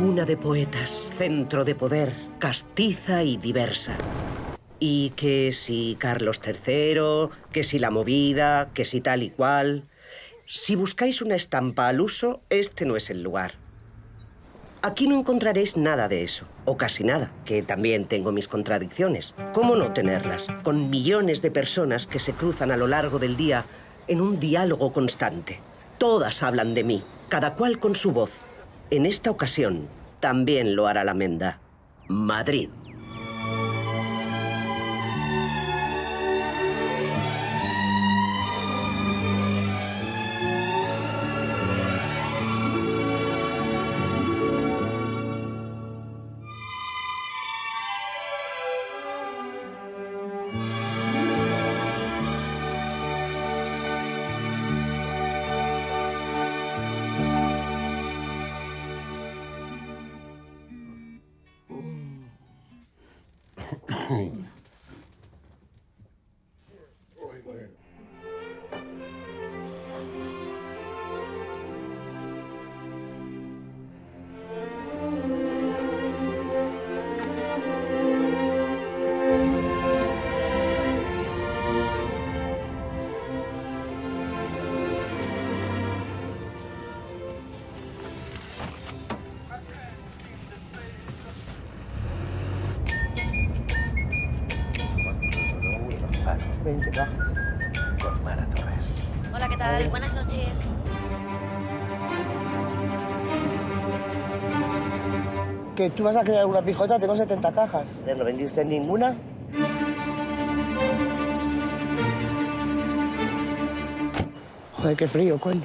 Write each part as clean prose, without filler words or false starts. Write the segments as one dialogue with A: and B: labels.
A: Cuna de poetas, centro de poder, castiza y diversa. Y que si Carlos III, que si la movida, que si tal y cual... Si buscáis una estampa al uso, este no es el lugar. Aquí no encontraréis nada de eso, o casi nada, que también tengo mis contradicciones. ¿Cómo no tenerlas? Con millones de personas que se cruzan a lo largo del día en un diálogo constante. Todas hablan de mí, cada cual con su voz. En esta ocasión, también lo hará la Menda. Madrid.
B: Hola, ¿qué tal? Buenas noches.
C: Que tú vas a crear una pijota, tengo 70 cajas. ¿No vendiste ninguna? Joder, qué frío, coño.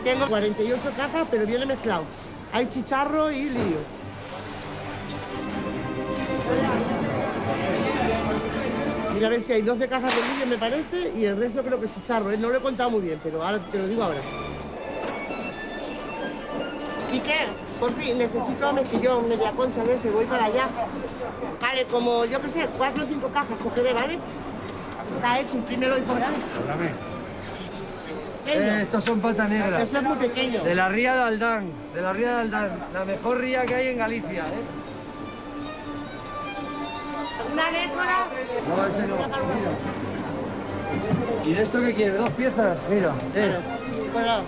C: Tengo 48 cajas, pero viene mezclado. Hay chicharro y lío. Mira a ver si hay 12 cajas de lío, me parece, y el resto creo que es chicharro. No lo he contado muy bien, pero ahora te lo digo ahora. Quique, por fin, necesito un mejillón, media concha de ese, voy para allá. Vale, como yo qué sé, 4 o 5 cajas cogeré, ¿vale? Está hecho, imprímelo y cobraré.
D: Estos son patas negras.
C: Eso es muy pequeño.
D: De la ría de Aldán, la mejor ría que hay en Galicia, ¿eh?
C: ¿Una nécora?
D: No, ese no. Mira. ¿Y de esto qué quieres? ¿2 piezas? Mira,
C: Bueno.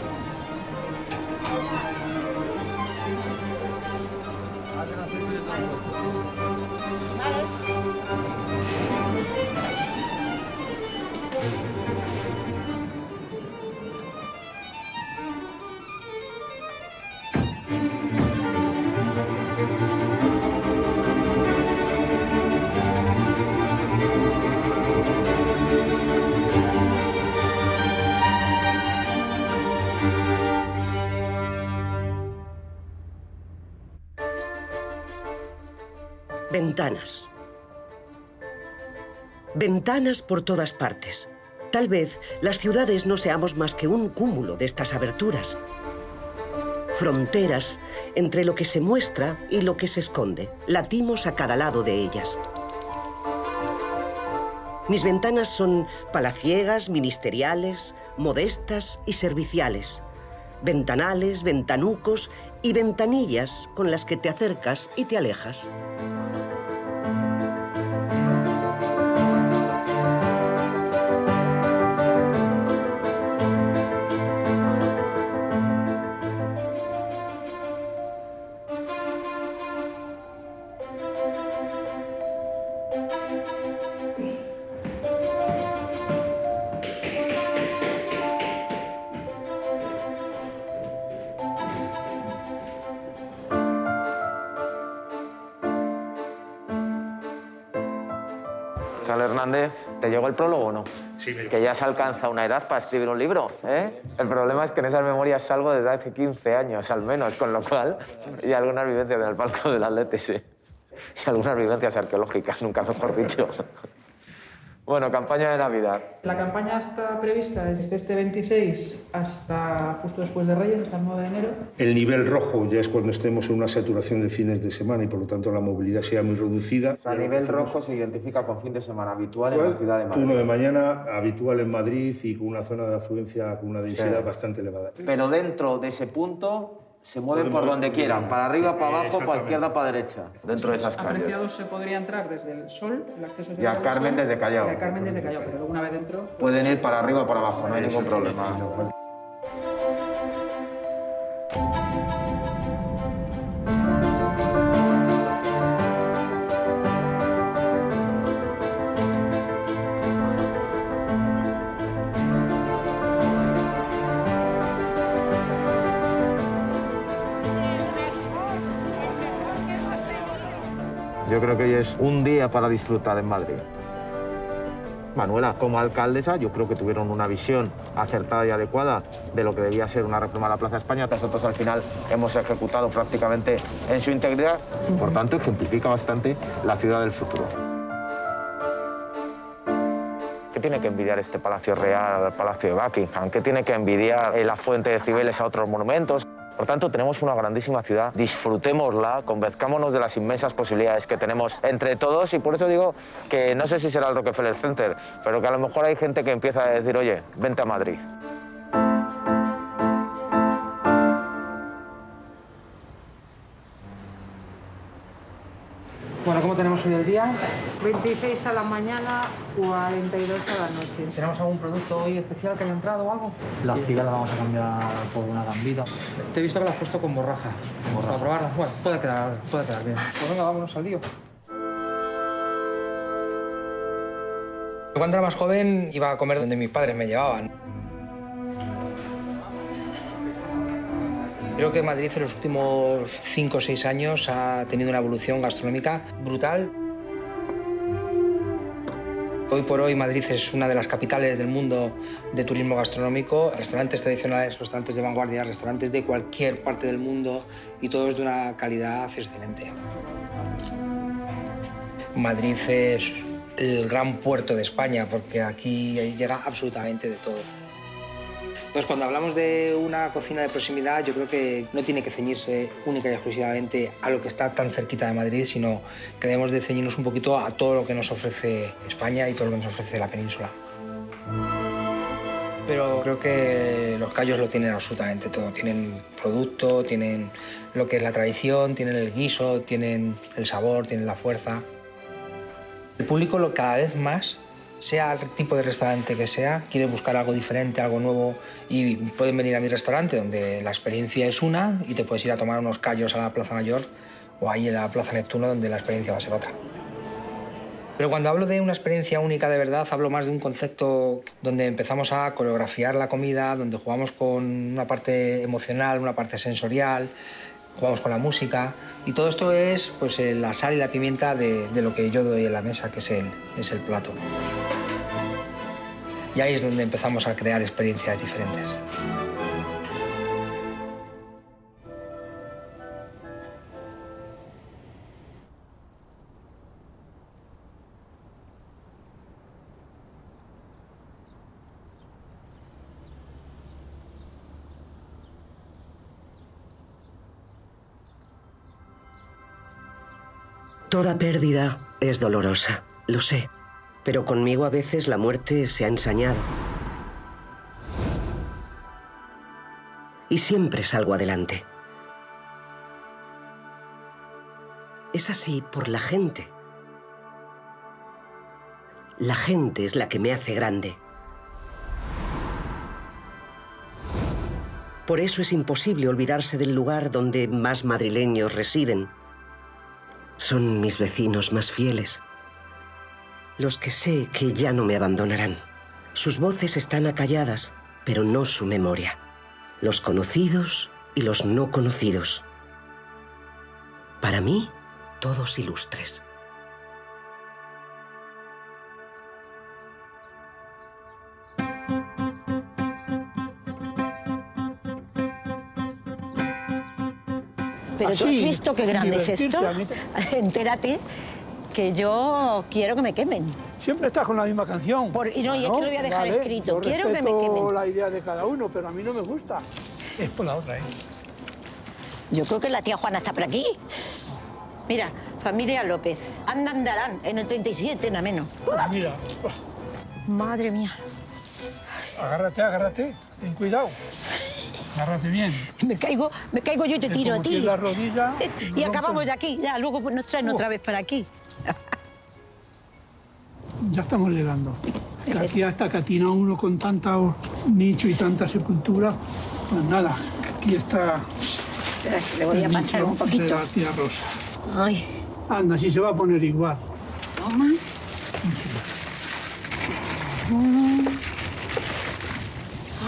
A: Ventanas. Ventanas por todas partes. Tal vez las ciudades no seamos más que un cúmulo de estas aberturas. Fronteras entre lo que se muestra y lo que se esconde. Latimos a cada lado de ellas. Mis ventanas son palaciegas, ministeriales, modestas y serviciales. Ventanales, ventanucos y ventanillas con las que te acercas y te alejas.
E: Tal Hernández, ¿te llegó el prólogo o no?
F: Sí,
E: Que ya se alcanza una edad para escribir un libro, ¿eh? El problema es que en esas memorias salgo desde hace 15 años, al menos, con lo cual... Y algunas vivencias en el palco del Atleti, sí. Y algunas vivencias arqueológicas, nunca mejor dicho. Bueno, campaña de Navidad.
F: La campaña está prevista desde este 26 hasta justo después de Reyes, hasta el 9 de enero.
G: El nivel rojo ya es cuando estemos en una saturación de fines de semana y por lo tanto la movilidad sea muy reducida.
E: O sea, a nivel rojo se identifica con fin de semana habitual en la ciudad de Madrid.
G: Turno de mañana habitual en Madrid y con una zona de afluencia con una densidad bastante elevada.
E: Pero dentro de ese punto se mueven por donde quieran, para arriba, para abajo, para izquierda, para derecha, dentro de esas calles.
F: Apreciados se podría entrar desde el Sol, el acceso
E: Y a Carmen desde Callao.
F: Y a Carmen desde Callao, pero luego una vez dentro...
E: Pueden ir para arriba o para abajo, no hay ningún problema. Yo creo que hoy es un día para disfrutar en Madrid. Manuela, como alcaldesa, yo creo que tuvieron una visión acertada y adecuada de lo que debía ser una reforma de la Plaza España. Nosotros al final hemos ejecutado prácticamente en su integridad. Por tanto, ejemplifica bastante la ciudad del futuro. ¿Qué tiene que envidiar este Palacio Real al Palacio de Buckingham? ¿Qué tiene que envidiar la Fuente de Cibeles a otros monumentos? Por tanto, tenemos una grandísima ciudad, disfrutémosla, convenzcámonos de las inmensas posibilidades que tenemos entre todos y por eso digo que no sé si será el Rockefeller Center, pero que a lo mejor hay gente que empieza a decir, oye, vente a Madrid.
F: Bueno, ¿cómo tenemos hoy el día?
H: 26 a la mañana, 42 a la noche.
F: ¿Tenemos algún producto hoy especial que haya entrado o algo? La cigala la vamos a cambiar por una gambita. Te he visto que la has puesto con borraja. Para probarla. Bueno, puede quedar bien. Pues venga, vámonos al lío. Cuando era más joven iba a comer donde mis padres me llevaban. Creo que Madrid en los últimos 5 o 6 años ha tenido una evolución gastronómica brutal. Hoy por hoy Madrid es una de las capitales del mundo de turismo gastronómico. Restaurantes tradicionales, restaurantes de vanguardia, restaurantes de cualquier parte del mundo y todos de una calidad excelente. Madrid es el gran puerto de España porque aquí llega absolutamente de todo. Entonces, cuando hablamos de una cocina de proximidad, yo creo que no tiene que ceñirse única y exclusivamente a lo que está tan cerquita de Madrid, sino que debemos de ceñirnos un poquito a todo lo que nos ofrece España y todo lo que nos ofrece la península. Pero creo que los Cayos lo tienen absolutamente todo. Tienen producto, tienen lo que es la tradición, tienen el guiso, tienen el sabor, tienen la fuerza. El público cada vez más, sea el tipo de restaurante que sea, quiere buscar algo diferente, algo nuevo y pueden venir a mi restaurante donde la experiencia es una y te puedes ir a tomar unos callos a la Plaza Mayor o ahí en la Plaza Neptuno donde la experiencia va a ser otra. Pero cuando hablo de una experiencia única de verdad, hablo más de un concepto donde empezamos a coreografiar la comida, donde jugamos con una parte emocional, una parte sensorial, jugamos con la música y todo esto es pues, la sal y la pimienta de lo que yo doy en la mesa, que es el plato. Y ahí es donde empezamos a crear experiencias diferentes.
A: Toda pérdida es dolorosa, lo sé. Pero conmigo a veces la muerte se ha ensañado. Y siempre salgo adelante. Es así por la gente. La gente es la que me hace grande. Por eso es imposible olvidarse del lugar donde más madrileños residen. Son mis vecinos más fieles. Los que sé que ya no me abandonarán. Sus voces están acalladas, pero no su memoria. Los conocidos y los no conocidos. Para mí, todos ilustres.
H: Pero tú has visto qué grande es esto. Entérate que yo quiero que me quemen.
I: Siempre estás con la misma canción.
J: Y no, y es que lo voy a dejar escrito. Quiero que me quemen.
I: La idea de cada uno, pero a mí no me gusta. Es por la otra, ¿eh?
J: Yo creo que la tía Juana está por aquí. Mira, familia López. Andarán en el 37, nada menos.
I: Mira.
J: Madre mía.
I: Agárrate, agárrate. Ten cuidado. Agárrate bien.
J: Me caigo yo y te tiro a ti.
I: La rodilla,
J: y acabamos de aquí. Ya, luego pues nos traen otra vez para aquí.
I: Ya estamos llegando. Aquí hasta que atina uno con tanta nicho y tanta sepultura. Pues nada, aquí está.
J: Espera, le voy a pasar un poquito.
I: De la tía Rosa.
J: Ay.
I: Anda, si se va a poner igual.
J: Toma.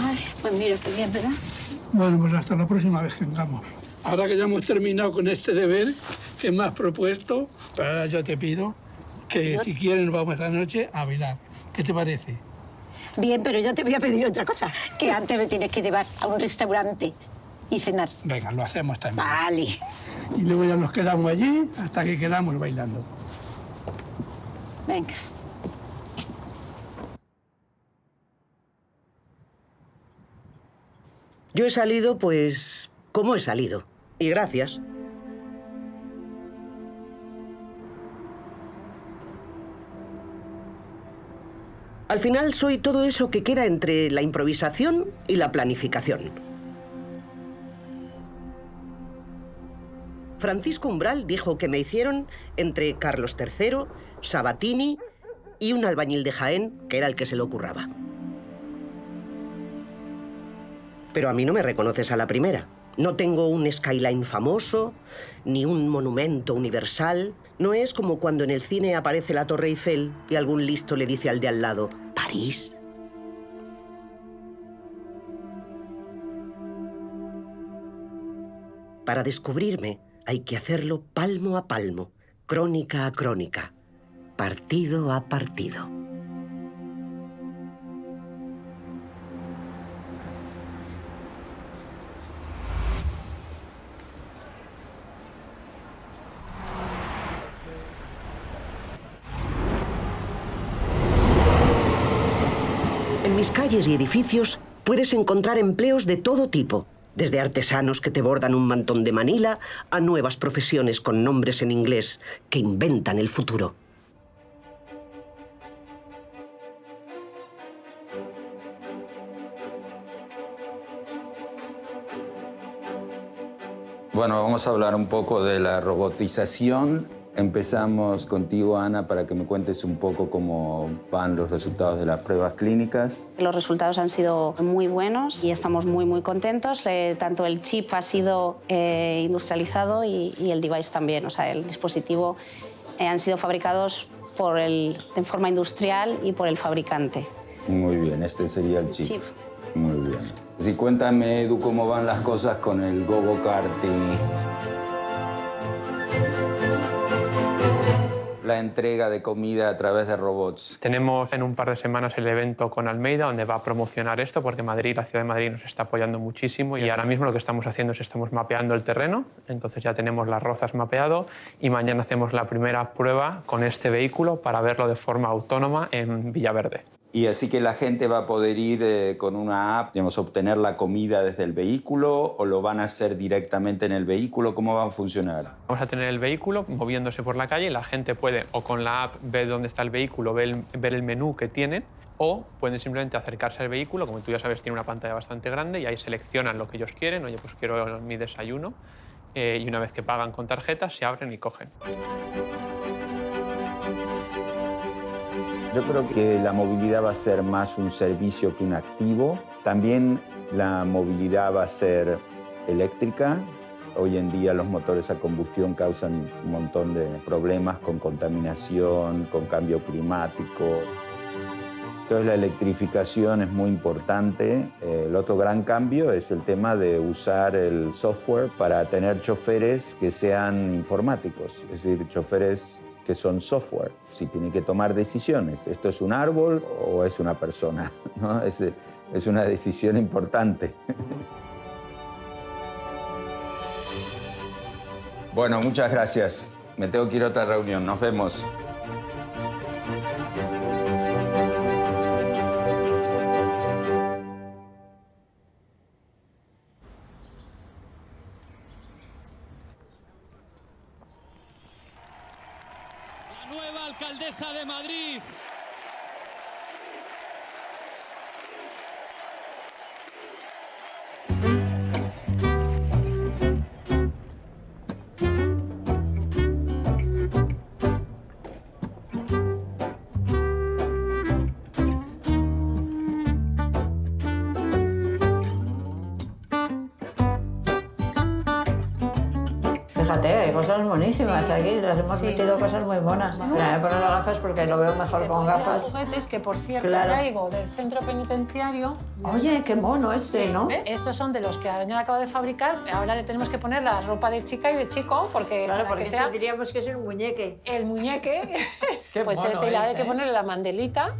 J: Ay, pues mira, qué bien, ¿verdad?
I: Bueno, pues hasta la próxima vez que vengamos. Ahora que ya hemos terminado con este deber que me has propuesto, pero ahora yo te pido que si quieres nos vamos esta noche a bailar. ¿Qué te parece?
J: Bien, pero yo te voy a pedir otra cosa, que antes me tienes que llevar a un restaurante y cenar.
I: Venga, lo hacemos también.
J: Vale.
I: Y luego ya nos quedamos allí hasta que quedamos bailando.
J: Venga.
A: Yo he salido, pues, como he salido. Y gracias. Al final soy todo eso que queda entre la improvisación y la planificación. Francisco Umbral dijo que me hicieron entre Carlos III, Sabatini y un albañil de Jaén, que era el que se lo curraba. Pero a mí no me reconoces a la primera. No tengo un skyline famoso, ni un monumento universal. No es como cuando en el cine aparece la Torre Eiffel y algún listo le dice al de al lado, ¿París? Para descubrirme hay que hacerlo palmo a palmo, crónica a crónica, partido a partido. En mis calles y edificios puedes encontrar empleos de todo tipo, desde artesanos que te bordan un mantón de Manila a nuevas profesiones con nombres en inglés que inventan el futuro.
K: Bueno, vamos a hablar un poco de la robotización. Empezamos contigo, Ana, para que me cuentes un poco cómo van los resultados de las pruebas clínicas.
L: Los resultados han sido muy buenos y estamos muy contentos. Tanto el chip ha sido industrializado y el device también, o sea, el dispositivo han sido fabricados de forma industrial y por el fabricante.
K: Muy bien, este sería el chip. Muy bien. Sí, cuéntame, Edu, cómo van las cosas con el go-karting. La entrega de comida a través de robots.
M: Tenemos en un par de semanas el evento con Almeida, donde va a promocionar esto, porque Madrid, la ciudad de Madrid nos está apoyando muchísimo y ahora mismo lo que estamos haciendo es estamos mapeando el terreno, entonces ya tenemos Las Rozas mapeado y mañana hacemos la primera prueba con este vehículo para verlo de forma autónoma en Villaverde.
K: Y así que la gente va a poder ir con una app, digamos, obtener la comida desde el vehículo, o lo van a hacer directamente en el vehículo. ¿Cómo va a funcionar?
M: Vamos a tener el vehículo moviéndose por la calle y la gente puede o con la app ver dónde está el vehículo, ver el menú que tienen, o pueden simplemente acercarse al vehículo, como tú ya sabes tiene una pantalla bastante grande y ahí seleccionan lo que ellos quieren. Oye, pues quiero mi desayuno, y una vez que pagan con tarjetas se abren y cogen.
K: Yo creo que la movilidad va a ser más un servicio que un activo. También la movilidad va a ser eléctrica. Hoy en día los motores a combustión causan un montón de problemas con contaminación, con cambio climático. Entonces la electrificación es muy importante. El otro gran cambio es el tema de usar el software para tener choferes que sean informáticos, es decir, choferes que son software, si tienen que tomar decisiones. ¿Esto es un árbol o es una persona? ¿No? Es una decisión importante. Bueno, muchas gracias. Me tengo que ir a otra reunión. Nos vemos.
N: alcaldesa de Madrid.
J: Fíjate, hay cosas monísimas aquí, les hemos metido cosas muy monas. Voy a poner las gafas porque lo veo mejor con gafas.
H: Juguetes que, por cierto,
J: Claro.
H: traigo del centro penitenciario.
J: Oye, qué mono este,
H: Sí,
J: ¿no?
H: ¿ves? Estos son de los que Añón acaba de fabricar. Ahora le tenemos que poner la ropa de chica y de chico, porque
J: Claro,
H: para
J: porque
H: que sea
J: diríamos que es un muñeque.
H: el muñeque,
J: Qué
H: pues
J: mono
H: ese, y le hay
J: es,
H: que
J: ¿eh?
H: ponerle la mandelita.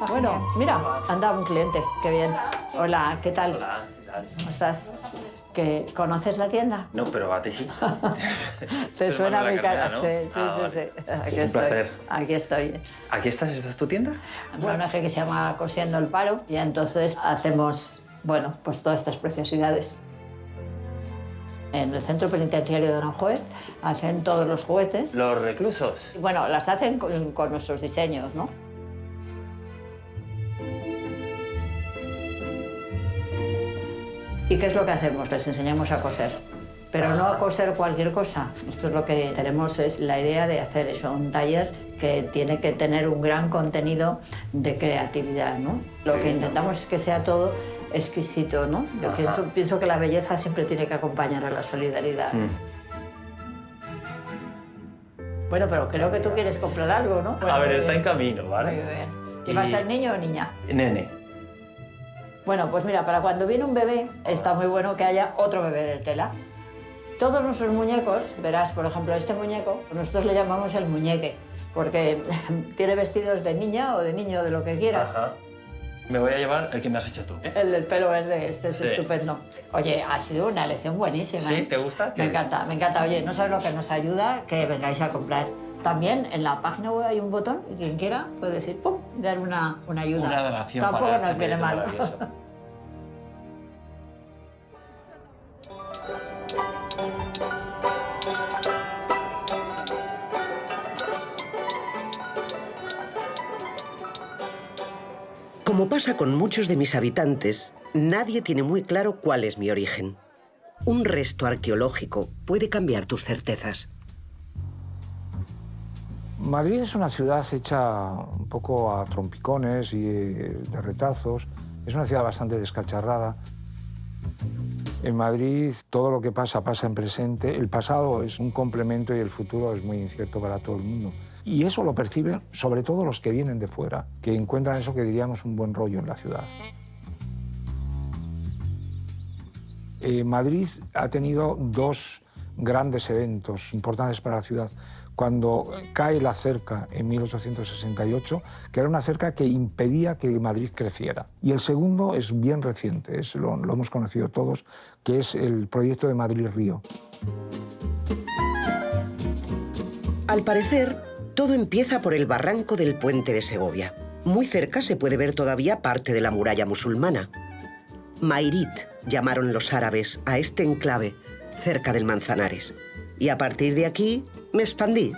J: Bueno, mira, anda un cliente, qué bien. Hola, ¿qué tal?
O: Hola, ¿qué tal?
J: ¿Cómo estás? ¿Conoces la tienda?
O: No, pero a ti sí.
J: ¿Te suena
O: Manuela
J: mi cara?
O: Carmena, ¿no?
J: Sí, sí,
O: Ah,
J: sí,
O: vale.
J: sí. Aquí
O: Un
J: estoy.
O: placer.
J: Aquí estoy.
O: ¿Aquí estás? ¿Esta es tu tienda?
J: Un eje que se llama Cosiendo el Paro y entonces hacemos, bueno, pues todas estas preciosidades. En el centro penitenciario de Aranjuez hacen todos los juguetes.
O: Los reclusos.
J: Bueno, las hacen con nuestros diseños, ¿no? ¿Y qué es lo que hacemos? Les enseñamos a coser. Pero no a coser cualquier cosa. Nosotros lo que tenemos es la idea de hacer eso, un taller que tiene que tener un gran contenido de creatividad, ¿no? Lo que intentamos es que sea todo exquisito, ¿no? Yo pienso que la belleza siempre tiene que acompañar a la solidaridad. Bueno, pero creo que tú quieres comprar algo, ¿no?
O: A ver, está en camino, ¿vale?
J: Muy bien. ¿Y va a ser niño o niña?
O: Nene.
J: Bueno, pues mira, para cuando viene un bebé, está muy bueno que haya otro bebé de tela. Todos nuestros muñecos, verás, por ejemplo, este muñeco, nosotros le llamamos el muñeque, porque tiene vestidos de niña o de niño, de lo que quieras.
O: Ajá. Me voy a llevar el que me has hecho tú.
J: El del pelo verde, este es
O: Sí.
J: estupendo. Oye, ha sido una lección buenísima.
O: ¿Sí?
J: ¿eh?
O: ¿Te gusta?
J: Me encanta, me encanta. Oye, no sabes lo que nos ayuda que vengáis a comprar. También en la página web hay un botón y quien quiera puede decir, ¡pum!, dar una ayuda.
O: Una donación
J: Tampoco
O: para el
J: nos viene
O: proyecto
J: mal.
O: maravilloso.
A: Como pasa con muchos de mis habitantes, nadie tiene muy claro cuál es mi origen. Un resto arqueológico puede cambiar tus certezas.
P: Madrid es una ciudad hecha un poco a trompicones y de retazos. Es una ciudad bastante descacharrada. En Madrid todo lo que pasa, pasa en presente. El pasado es un complemento y el futuro es muy incierto para todo el mundo. Y eso lo perciben sobre todo los que vienen de fuera, que encuentran eso que diríamos un buen rollo en la ciudad. Madrid ha tenido dos grandes eventos importantes para la ciudad. Cuando cae la cerca en 1868, que era una cerca que impedía que Madrid creciera. Y el segundo es bien reciente, lo hemos conocido todos, que es el proyecto de Madrid-Río.
A: Al parecer, todo empieza por el barranco del Puente de Segovia. Muy cerca se puede ver todavía parte de la muralla musulmana. Mairit llamaron los árabes a este enclave cerca del Manzanares. Y a partir de aquí me expandí.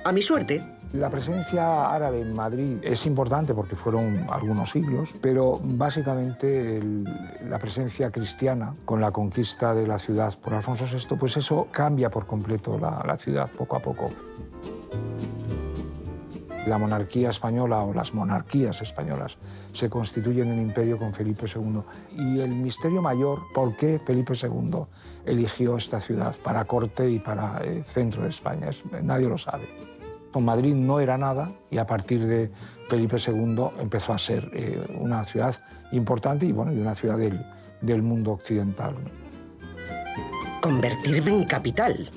A: A mi suerte.
P: La presencia árabe en Madrid es importante porque fueron algunos siglos, pero básicamente la presencia cristiana con la conquista de la ciudad por Alfonso VI, pues eso cambia por completo la ciudad poco a poco. La monarquía española o las monarquías españolas se constituyen en imperio con Felipe II. Y el misterio mayor, ¿por qué Felipe II eligió esta ciudad para corte y para centro de España? Nadie lo sabe. Madrid no era nada y a partir de Felipe II empezó a ser una ciudad importante y una ciudad del mundo occidental.
A: Convertirme en capital.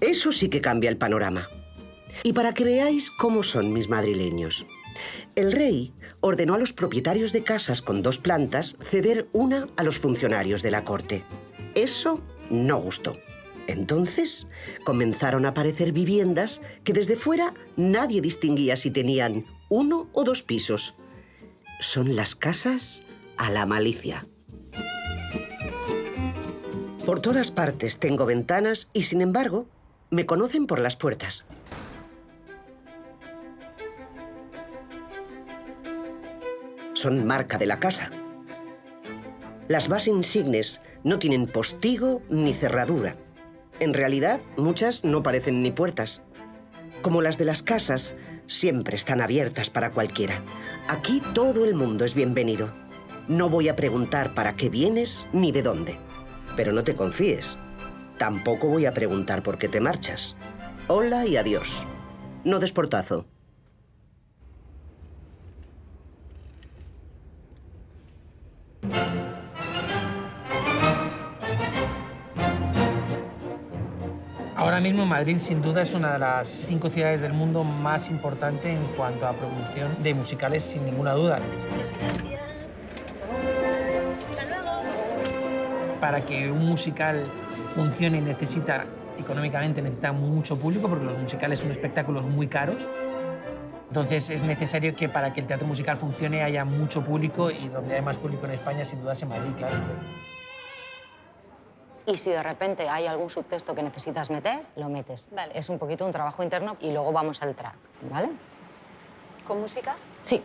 A: Eso sí que cambia el panorama. Y para que veáis cómo son mis madrileños. El rey ordenó a los propietarios de casas con 2 plantas ceder una a los funcionarios de la corte. Eso no gustó. Entonces comenzaron a aparecer viviendas que desde fuera nadie distinguía si tenían 1 o 2 pisos. Son las casas a la malicia. Por todas partes tengo ventanas y, sin embargo, me conocen por las puertas. Son marca de la casa. Las vas insignes no tienen postigo ni cerradura. En realidad, muchas no parecen ni puertas. Como las de las casas, siempre están abiertas para cualquiera. Aquí todo el mundo es bienvenido. No voy a preguntar para qué vienes ni de dónde. Pero no te confíes. Tampoco voy a preguntar por qué te marchas. Hola y adiós. No des portazo.
F: Ahora mismo Madrid sin duda es una de las 5 ciudades del mundo más importante en cuanto a producción de musicales, sin ninguna duda.
B: Muchas gracias. Hasta luego.
F: Para que un musical funcione económicamente necesita mucho público, porque los musicales son espectáculos muy caros. Entonces es necesario que para que el teatro musical funcione haya mucho público, y donde hay más público en España sin duda es en Madrid, claro.
N: Y si de repente hay algún subtexto que necesitas meter, lo metes.
B: Vale.
N: Es un poquito un trabajo interno y luego vamos al track, ¿vale?
B: ¿Con música?
N: Sí.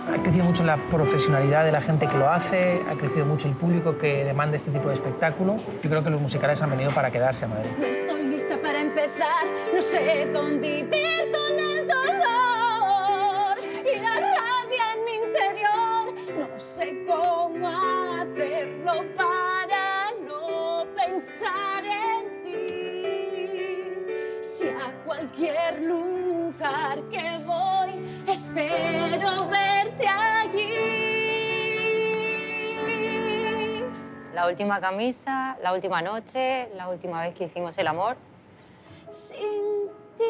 F: Ha crecido mucho la profesionalidad de la gente que lo hace, ha crecido mucho el público que demanda este tipo de espectáculos. Yo creo que los musicales han venido para quedarse a Madrid.
Q: No estoy lista para empezar, no sé convivir con el dolor y la rabia en mi interior. No sé cómo hacerlo para no pensar en ti. Si a cualquier lugar que voy, espero verte allí.
N: La última camisa, la última noche, la última vez que hicimos el amor.
Q: Sin ti.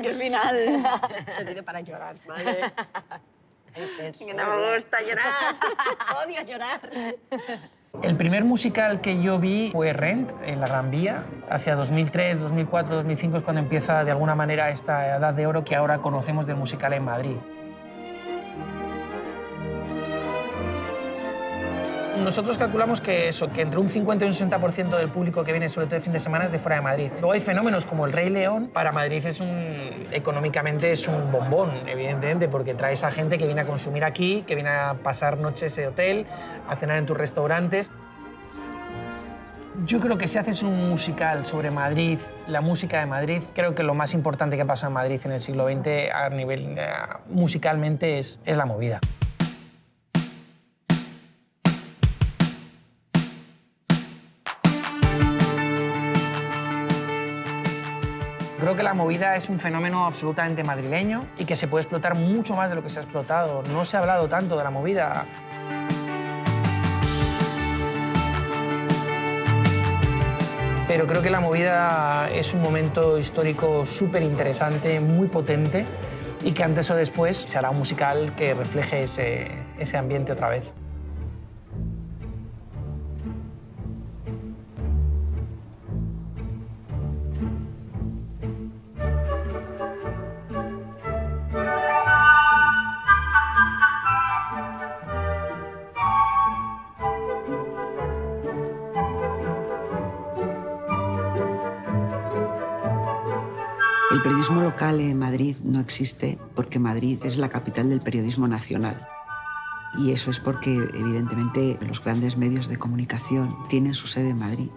J: ¡Qué final! Servido para llorar, madre. Que no me gusta llorar. Odio llorar.
F: El primer musical que yo vi fue Rent, en la Gran Vía. Hacia 2003, 2004, 2005 es cuando empieza de alguna manera esta edad de oro que ahora conocemos del musical en Madrid. Nosotros calculamos que entre un 50 y un 60% del público que viene, sobre todo de fin de semana, es de fuera de Madrid. Luego hay fenómenos como el Rey León. Para Madrid económicamente es un bombón, evidentemente, porque traes a gente que viene a consumir aquí, que viene a pasar noches de hotel, a cenar en tus restaurantes. Yo creo que si haces un musical sobre Madrid, la música de Madrid, creo que lo más importante que pasó en Madrid en el siglo XX a nivel musicalmente es la movida. Creo que la movida es un fenómeno absolutamente madrileño y que se puede explotar mucho más de lo que se ha explotado. No se ha hablado tanto de la movida. Pero creo que la movida es un momento histórico súper interesante, muy potente, y que antes o después se hará un musical que refleje ese ambiente otra vez.
R: El periodismo local en Madrid no existe porque Madrid es la capital del periodismo nacional. Y eso es porque, evidentemente, los grandes medios de comunicación tienen su sede en Madrid.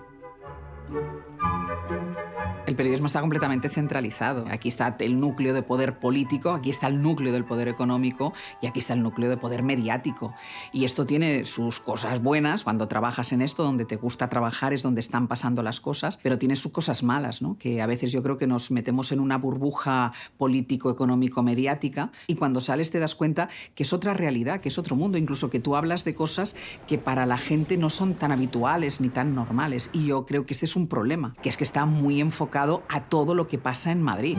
S: El periodismo está completamente centralizado. Aquí está el núcleo de poder político, aquí está el núcleo del poder económico y aquí está el núcleo de poder mediático. Y esto tiene sus cosas buenas. Cuando trabajas en esto, donde te gusta trabajar es donde están pasando las cosas, pero tiene sus cosas malas, ¿no? Que a veces yo creo que nos metemos en una burbuja político-económico-mediática y cuando sales te das cuenta que es otra realidad, que es otro mundo, incluso que tú hablas de cosas que para la gente no son tan habituales ni tan normales. Y yo creo que este es un problema, que es que está muy enfocado a todo lo que pasa en Madrid.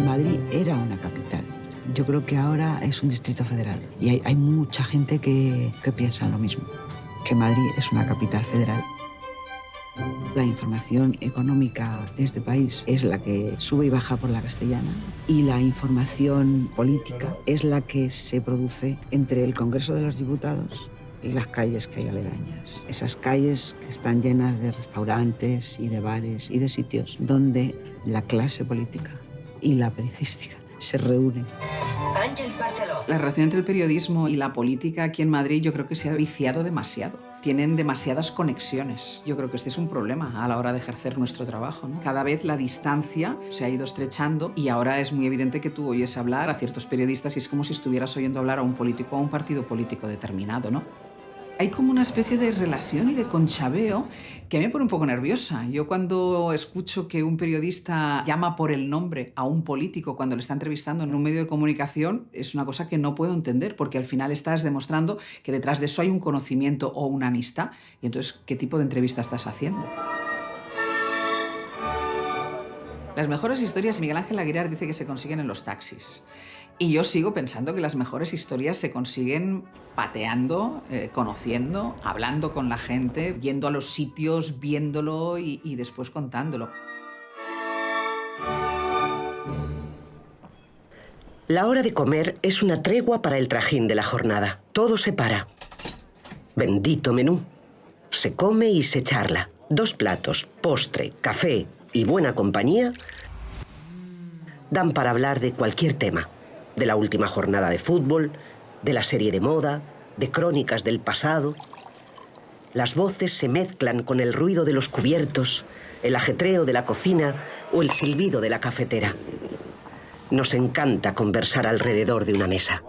R: Madrid era una capital. Yo creo que ahora es un distrito federal. Y hay mucha gente que piensa lo mismo, que Madrid es una capital federal. La información económica de este país es la que sube y baja por la castellana, y la información política es la que se produce entre el Congreso de los Diputados y las calles que hay aledañas. Esas calles que están llenas de restaurantes y de bares y de sitios donde la clase política y la periodística se reúnen.
Q: Àngels Barceló.
S: La relación entre el periodismo y la política aquí en Madrid yo creo que se ha viciado demasiado. Tienen demasiadas conexiones. Yo creo que este es un problema a la hora de ejercer nuestro trabajo, ¿no? Cada vez la distancia se ha ido estrechando y ahora es muy evidente que tú oyes hablar a ciertos periodistas y es como si estuvieras oyendo hablar a un político o a un partido político determinado, ¿no? Hay como una especie de relación y de conchabeo que me pone un poco nerviosa. Yo cuando escucho que un periodista llama por el nombre a un político cuando le está entrevistando en un medio de comunicación, es una cosa que no puedo entender, porque al final estás demostrando que detrás de eso hay un conocimiento o una amistad. Y entonces, ¿qué tipo de entrevista estás haciendo? Las mejores historias, Miguel Ángel Aguilar dice que se consiguen en los taxis. Y yo sigo pensando que las mejores historias se consiguen pateando, conociendo, hablando con la gente, yendo a los sitios, viéndolo y después contándolo.
A: La hora de comer es una tregua para el trajín de la jornada. Todo se para. Bendito menú. Se come y se charla. 2 platos, postre, café y buena compañía dan para hablar de cualquier tema. De la última jornada de fútbol, de la serie de moda, de crónicas del pasado. Las voces se mezclan con el ruido de los cubiertos, el ajetreo de la cocina o el silbido de la cafetera. Nos encanta conversar alrededor de una mesa.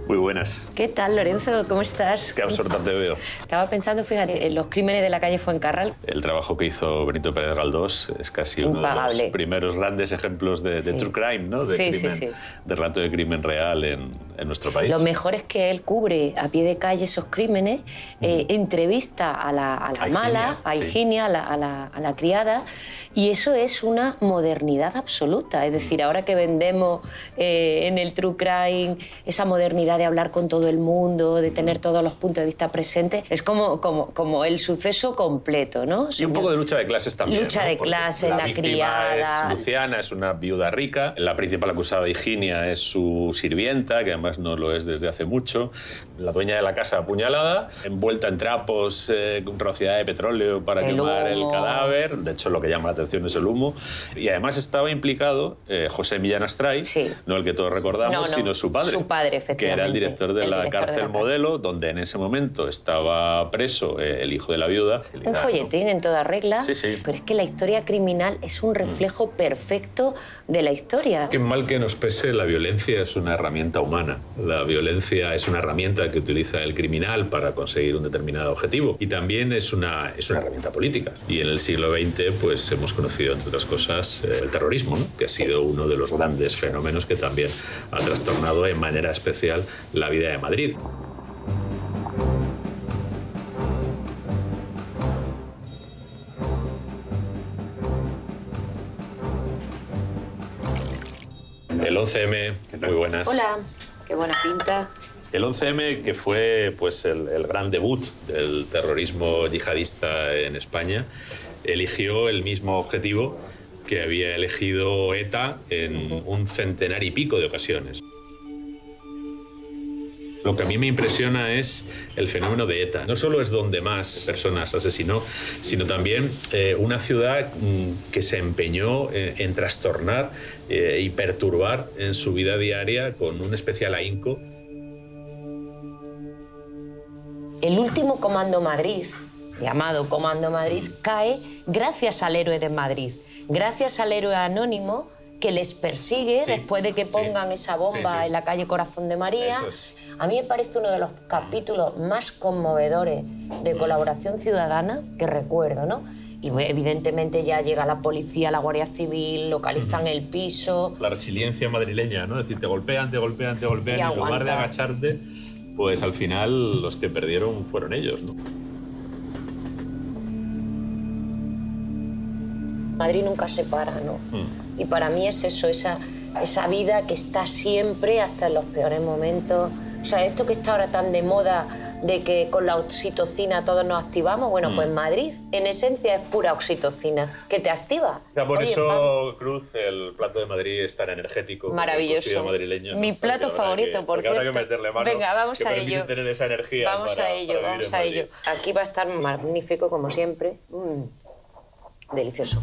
T: Muy buenas.
B: ¿Qué tal, Lorenzo? ¿Cómo estás?
T: Qué absorta te veo.
B: Estaba pensando, fíjate, en los crímenes de la calle Fuencarral.
T: El trabajo que hizo Benito Pérez Galdós es casi uno de los primeros grandes ejemplos de true crime, ¿no? De crimen, de relato de crimen real en nuestro país.
B: Lo mejor es que él cubre a pie de calle esos crímenes, entrevista a la mala, a Higinia, a la criada, y eso es una modernidad absoluta. Es decir, ahora que vendemos en el true crime esa modernidad de hablar con todo el mundo, de tener todos los puntos de vista presentes, es como el suceso completo, ¿no?
T: Y un poco de lucha de clases también.
B: Lucha de clases, la criada.
T: Es Luciana, es una viuda rica. La principal acusada, Higinia, es su sirvienta, que además no lo es desde hace mucho. La dueña de la casa apuñalada, envuelta en trapos con rociada de petróleo para quemar el cadáver. De hecho, lo que llama la atención es el humo. Y además estaba implicado José Millán Astray, no el que todos recordamos, sino su padre.
B: Su padre, efectivamente.
T: Que era el director de la cárcel Modelo, donde en ese momento estaba preso el hijo de la viuda.
B: Un folletín en toda regla, pero es que la historia criminal es un reflejo perfecto de la historia.
T: Qué mal que nos pese, la violencia es una herramienta humana. La violencia es una herramienta que utiliza el criminal para conseguir un determinado objetivo. Y también es una herramienta política. Y en el siglo XX pues, hemos conocido, entre otras cosas, el terrorismo, ¿no? Que ha sido uno de los grandes fenómenos que también ha trastornado en manera especial la vida de Madrid. El 11M, muy buenas.
B: Hola, qué buena pinta.
T: El 11M, que fue pues, el gran debut del terrorismo yihadista en España, eligió el mismo objetivo que había elegido ETA en un centenar y pico de ocasiones. Lo que a mí me impresiona es el fenómeno de ETA. No solo es donde más personas asesinó, sino también una ciudad que se empeñó en trastornar y perturbar en su vida diaria con un especial ahínco.
B: El último Comando Madrid, llamado Comando Madrid, cae gracias al héroe de Madrid, gracias al héroe anónimo que les persigue después de que pongan esa bomba en la calle Corazón de María. A mí me parece uno de los capítulos más conmovedores de colaboración ciudadana que recuerdo, ¿no? y evidentemente ya llega la policía, la Guardia Civil, localizan el piso.
T: La resiliencia madrileña, ¿no? Es decir, te golpean, te golpean, te golpean, y en lugar de agacharte, pues al final los que perdieron fueron ellos, ¿no?
B: Madrid nunca se para, ¿no? Y para mí es eso, esa vida que está siempre, hasta en los peores momentos. O sea, esto que está ahora tan de moda, de que con la oxitocina todos nos activamos, bueno, pues Madrid, en esencia, es pura oxitocina, que te activa.
T: O sea, por eso, Cruz, el plato de Madrid es tan energético.
B: Maravilloso.
T: Madrileño, ¿no?
B: Mi plato favorito, por cierto.
T: Habrá que meterle mano.
B: Venga, vamos a ello.
T: Tener esa energía
B: vamos a ello. Aquí va a estar magnífico, como siempre. Delicioso.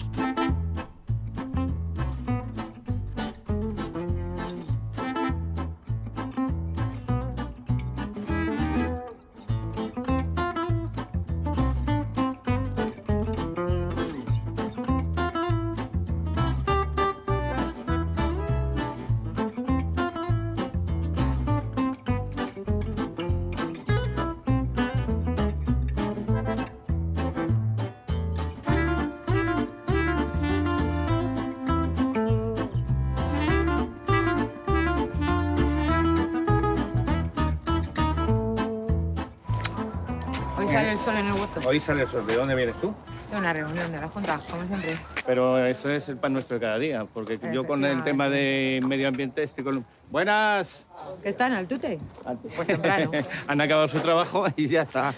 U: Hoy sale el sol en el huerto.
V: Hoy sale el sol. ¿De dónde vienes tú?
U: De una reunión de la Junta, como siempre.
V: Pero eso es el pan nuestro de cada día, porque yo con el tema de medio ambiente estoy con... ¡Buenas!
U: ¿Qué están al tute? Pues temprano.
V: Han acabado su trabajo y ya está,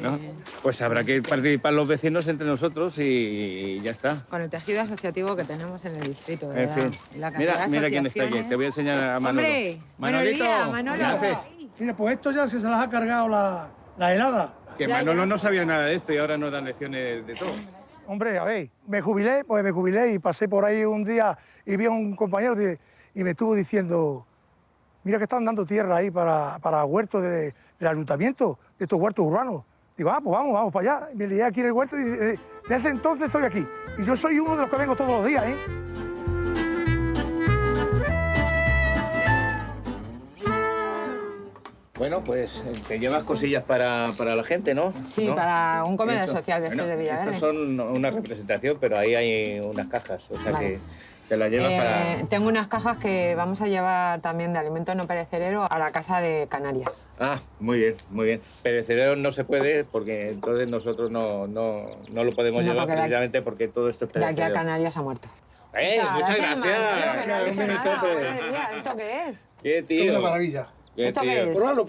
V: ¿no? Pues habrá que participar los vecinos entre nosotros y ya está.
U: Con el tejido asociativo que tenemos en el distrito,
V: En
U: ¿verdad?
V: fin.
U: Y la cantidad
V: Mira
U: de
V: quién está aquí. Te voy a enseñar a Manolo.
U: ¡Hombre!
V: Manolito,
U: Buenos días, Manolo.
V: ¿qué haces?
W: Mira, pues esto ya es que se las ha cargado la helada.
V: Que Manolo no sabía nada de esto y ahora nos dan lecciones de todo.
W: Hombre, a ver, me jubilé y pasé por ahí un día y vi a un compañero y me estuvo diciendo, mira que están dando tierra ahí para huertos del ayuntamiento, de estos huertos urbanos. Digo, pues vamos para allá. Me lié aquí en el huerto y desde entonces estoy aquí. Y yo soy uno de los que vengo todos los días, ¿eh?
V: Bueno, pues te llevas cosillas para la gente, ¿no?
U: Sí,
V: ¿no?
U: para un comedor social de estos de Villaverde.
V: Estos son una representación, pero ahí hay unas cajas, o sea que te las llevas para...
U: Tengo unas cajas que vamos a llevar también de alimentos no perecederos a la Casa de Canarias.
V: Ah, muy bien, muy bien. Perecedero no se puede porque entonces nosotros no lo podemos llevar precisamente porque todo esto es
U: De
V: perecedero.
U: aquí a Canarias ha muerto.
V: Muchas gracias.
W: Un minuto, hombre.
U: ¿Esto qué es?
V: ¿Qué, tío?
W: Esto es una maravilla.
U: ¿Esto qué es?
W: Probarlo.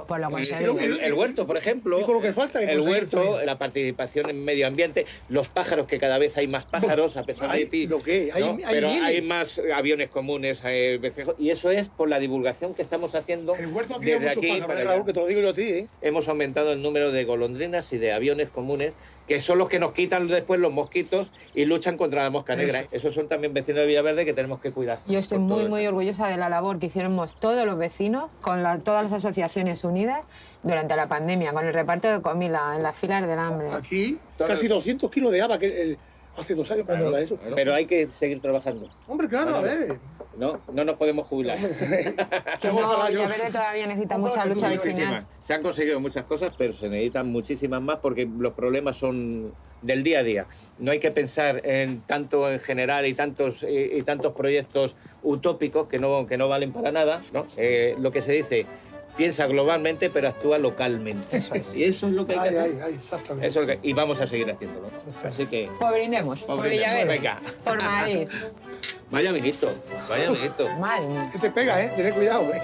U: Pues lo
V: El huerto, por ejemplo.
W: Y con lo que falta.
V: El huerto, la participación en medio ambiente, los pájaros, que cada vez hay más pájaros, a pesar de ti. Pero hay más aviones comunes, vencejos, y eso es por la divulgación que estamos haciendo.
W: El huerto aquí
V: desde
W: hay muchos pájaros,
V: para
W: Raúl,
V: allá.
W: que te lo digo yo a ti, ¿eh?
V: Hemos aumentado el número de golondrinas y de aviones comunes, que son los que nos quitan después los mosquitos y luchan contra la mosca negra. Esos son también vecinos de Villaverde que tenemos que cuidar.
U: Yo estoy muy orgullosa de la labor que hicimos todos los vecinos, con todas las asociaciones unidas, durante la pandemia, con el reparto de comida en las filas del hambre.
W: Aquí, casi 200 kilos de haba, que hace 2 años cuando era eso.
V: Pero hay que seguir trabajando.
W: Hombre, claro, a ver.
V: No nos podemos jubilar.
U: No, Villaverde todavía necesita mucha lucha vecinal.
V: Se han conseguido muchas cosas, pero se necesitan muchísimas más porque los problemas son del día a día. No hay que pensar tanto en general y tantos proyectos utópicos que no valen para nada, ¿no? Lo que se dice, piensa globalmente, pero actúa localmente. Y eso es lo que hay que hacer.
W: Exactamente.
V: Eso es lo que, y vamos a seguir haciéndolo. Así que...
U: Pues brindemos, por Villaverde,
V: venga.
U: por Madrid.
V: Vaya vinito, vaya vinito.
U: Madre mía.
W: Te pega, ¿eh? Tened cuidado, ¿eh?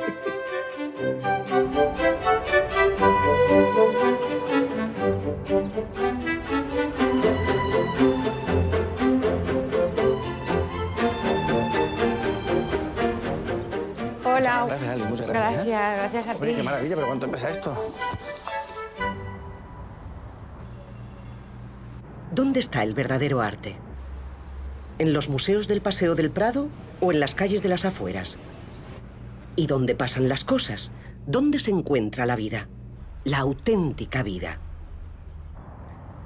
U: Hola.
X: Gracias, Ali, muchas gracias.
U: Gracias a ti.
X: Hombre, qué maravilla, pero ¿cuánto pesa esto?
A: ¿Dónde está el verdadero arte? ¿En los museos del Paseo del Prado o en las calles de las afueras? ¿Y dónde pasan las cosas? ¿Dónde se encuentra la vida? La auténtica vida.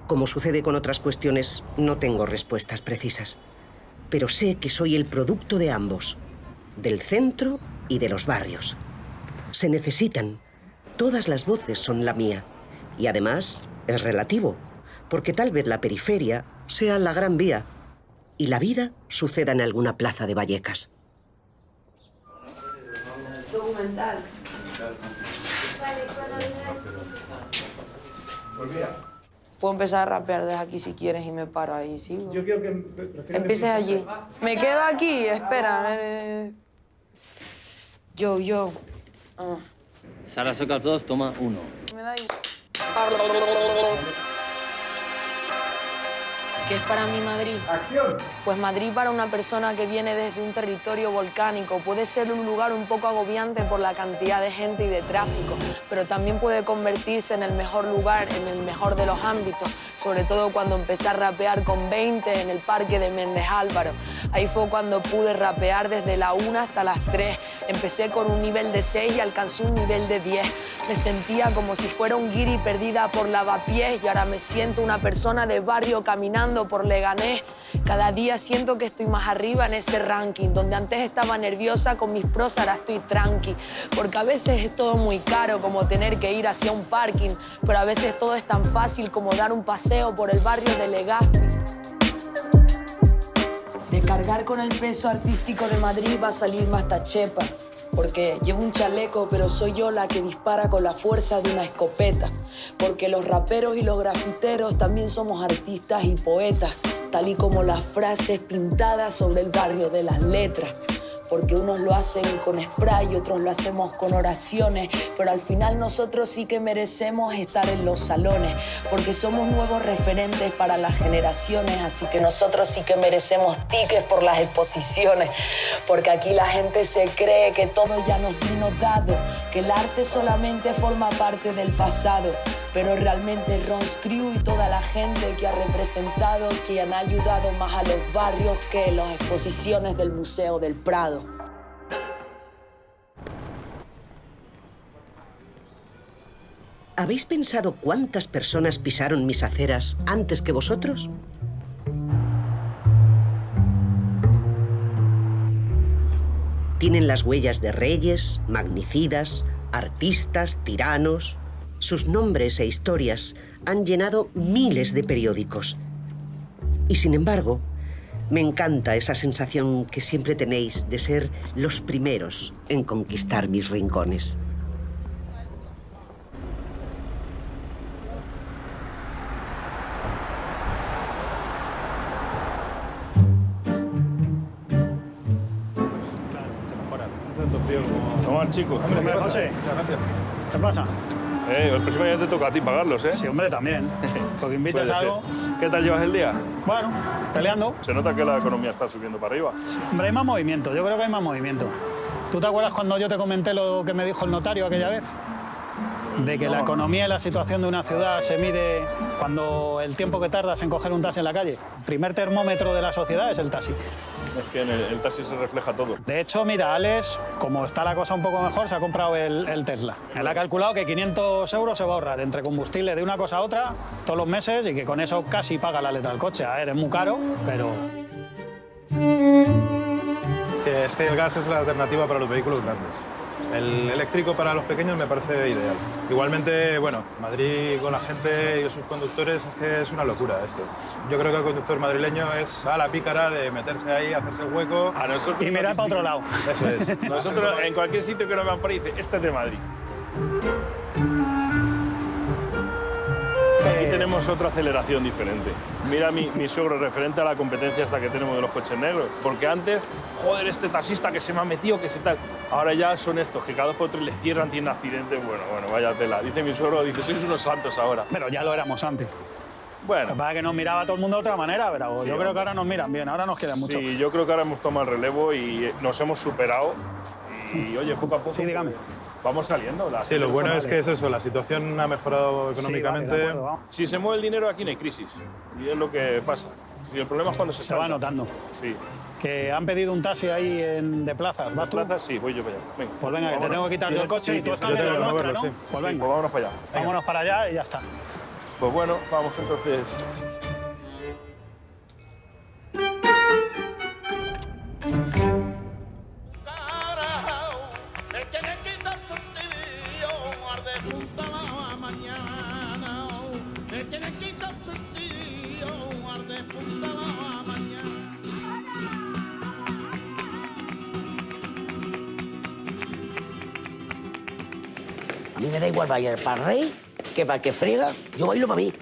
A: Como sucede con otras cuestiones, no tengo respuestas precisas. Pero sé que soy el producto de ambos, del centro y de los barrios. Se necesitan. Todas las voces son la mía. Y además, es relativo, porque tal vez la periferia sea la Gran Vía y la vida suceda en alguna plaza de Vallecas.
Q: Documental.
C: Puedo empezar a rapear desde aquí si quieres y me paro ahí, ¿sigo?
D: Yo quiero que...
C: Empieces allí. Me quedo aquí, espera, a ver... Yo.
E: Sara, sacas 2, toma 1.
C: Me da igual. ¿Qué es para mí Madrid?
D: ¡Acción!
C: Pues Madrid para una persona que viene desde un territorio volcánico puede ser un lugar un poco agobiante por la cantidad de gente y de tráfico, pero también puede convertirse en el mejor lugar, en el mejor de los ámbitos, sobre todo cuando empecé a rapear con 20 en el parque de Méndez Álvaro. Ahí fue cuando pude rapear desde la 1 hasta las 3. Empecé con un nivel de 6 y alcancé un nivel de 10. Me sentía como si fuera un guiri perdida por lavapiés y ahora me siento una persona de barrio caminando por Leganés. Cada día siento que estoy más arriba en ese ranking. Donde antes estaba nerviosa con mis pros, ahora estoy tranqui. Porque a veces es todo muy caro, como tener que ir hacia un parking. Pero a veces todo es tan fácil como dar un paseo por el barrio de Legazpi. De cargar con el peso artístico de Madrid va a salir más tachepa. Porque llevo un chaleco, pero soy yo la que dispara con la fuerza de una escopeta. Porque los raperos y los grafiteros también somos artistas y poetas, tal y como las frases pintadas sobre el barrio de las letras. Porque unos lo hacen con spray y otros lo hacemos con oraciones, pero al final nosotros sí que merecemos estar en los salones, porque somos nuevos referentes para las generaciones, así que nosotros sí que merecemos tickets por las exposiciones, porque aquí la gente se cree que todo ya nos vino dado, que el arte solamente forma parte del pasado, pero realmente Ron's Crew y toda la gente que ha representado, que han ayudado más a los barrios que las exposiciones del Museo del Prado.
A: ¿Habéis pensado cuántas personas pisaron mis aceras antes que vosotros? Tienen las huellas de reyes, magnicidas, artistas, tiranos. Sus nombres e historias han llenado miles de periódicos. Y sin embargo, me encanta esa sensación que siempre tenéis de ser los primeros en conquistar mis rincones.
G: Toma, chico.
D: Hombre, José.
G: Muchas gracias.
D: ¿Qué pasa?
G: El próximo día te toca a ti pagarlos, ¿eh?
D: Sí, hombre, también. Porque invitas
G: Puede
D: a algo.
G: ser. ¿Qué tal llevas el día?
D: Bueno, peleando.
G: Se nota que la economía está subiendo para arriba.
D: Hombre, hay más movimiento. Yo creo que hay más movimiento. ¿Tú te acuerdas cuando yo te comenté lo que me dijo el notario aquella vez? De que la economía y la situación de una ciudad se mide cuando el tiempo que tardas en coger un taxi en la calle. El primer termómetro de la sociedad es el taxi.
G: Es que en el taxi se refleja todo.
D: De hecho, mira, Alex, como está la cosa un poco mejor, se ha comprado el Tesla. Él ha calculado que 500 euros se va a ahorrar entre combustible de una cosa a otra todos los meses y que con eso casi paga la letra del coche. A ver, es muy caro, pero...
Y: Sí, es que el gas es la alternativa para los vehículos grandes. El eléctrico para los pequeños me parece ideal. Igualmente, bueno, Madrid con la gente y sus conductores es que es una locura esto. Yo creo que el conductor madrileño es a la pícara de meterse ahí, hacerse el hueco
G: a nosotros
D: y mirar para otro lado.
Y: Eso es.
G: Nosotros en cualquier sitio que nos vean por ahí, dice, este es de Madrid. Aquí tenemos otra aceleración diferente. Mira mi suegro referente a la competencia esta que tenemos de los coches negros. Porque antes, joder, este taxista que se me ha metido, que se tal. Ahora ya son estos, que cada 2 por 3 les cierran, tienen accidentes. Bueno, vaya tela. Dice mi suegro, dice, sois unos santos ahora.
D: Pero ya lo éramos antes.
G: Bueno.
D: Lo que pasa es que nos miraba todo el mundo de otra manera, pero
G: Sí,
D: yo creo que ahora nos miran bien, ahora nos quieren mucho.
G: Sí, yo creo que ahora hemos tomado el relevo y nos hemos superado. Y oye, poco a poco...
D: Sí, dígame.
G: Vamos saliendo.
Y: Sí, lo bueno es que es eso, la situación ha mejorado económicamente.
D: Sí, vale, de acuerdo,
G: si se mueve el dinero aquí no hay crisis. Y es lo que pasa. Si el problema es cuando se
D: va notando.
G: Sí.
D: Que han pedido un taxi ahí de plazas. ¿Vas tú?
G: ¿Plazas? Sí, voy yo para allá. Venga.
D: Pues venga, que te tengo que quitar yo el coche y tú estás de la nuestra, ¿no? Pues venga.
G: Pues vámonos para allá. Venga.
D: Vámonos para allá y ya está.
G: Pues bueno, vamos entonces.
Z: Me tiene que quitar sentido, arde
H: me da igual bailar para el rey que para el que frega, yo bailo para mí.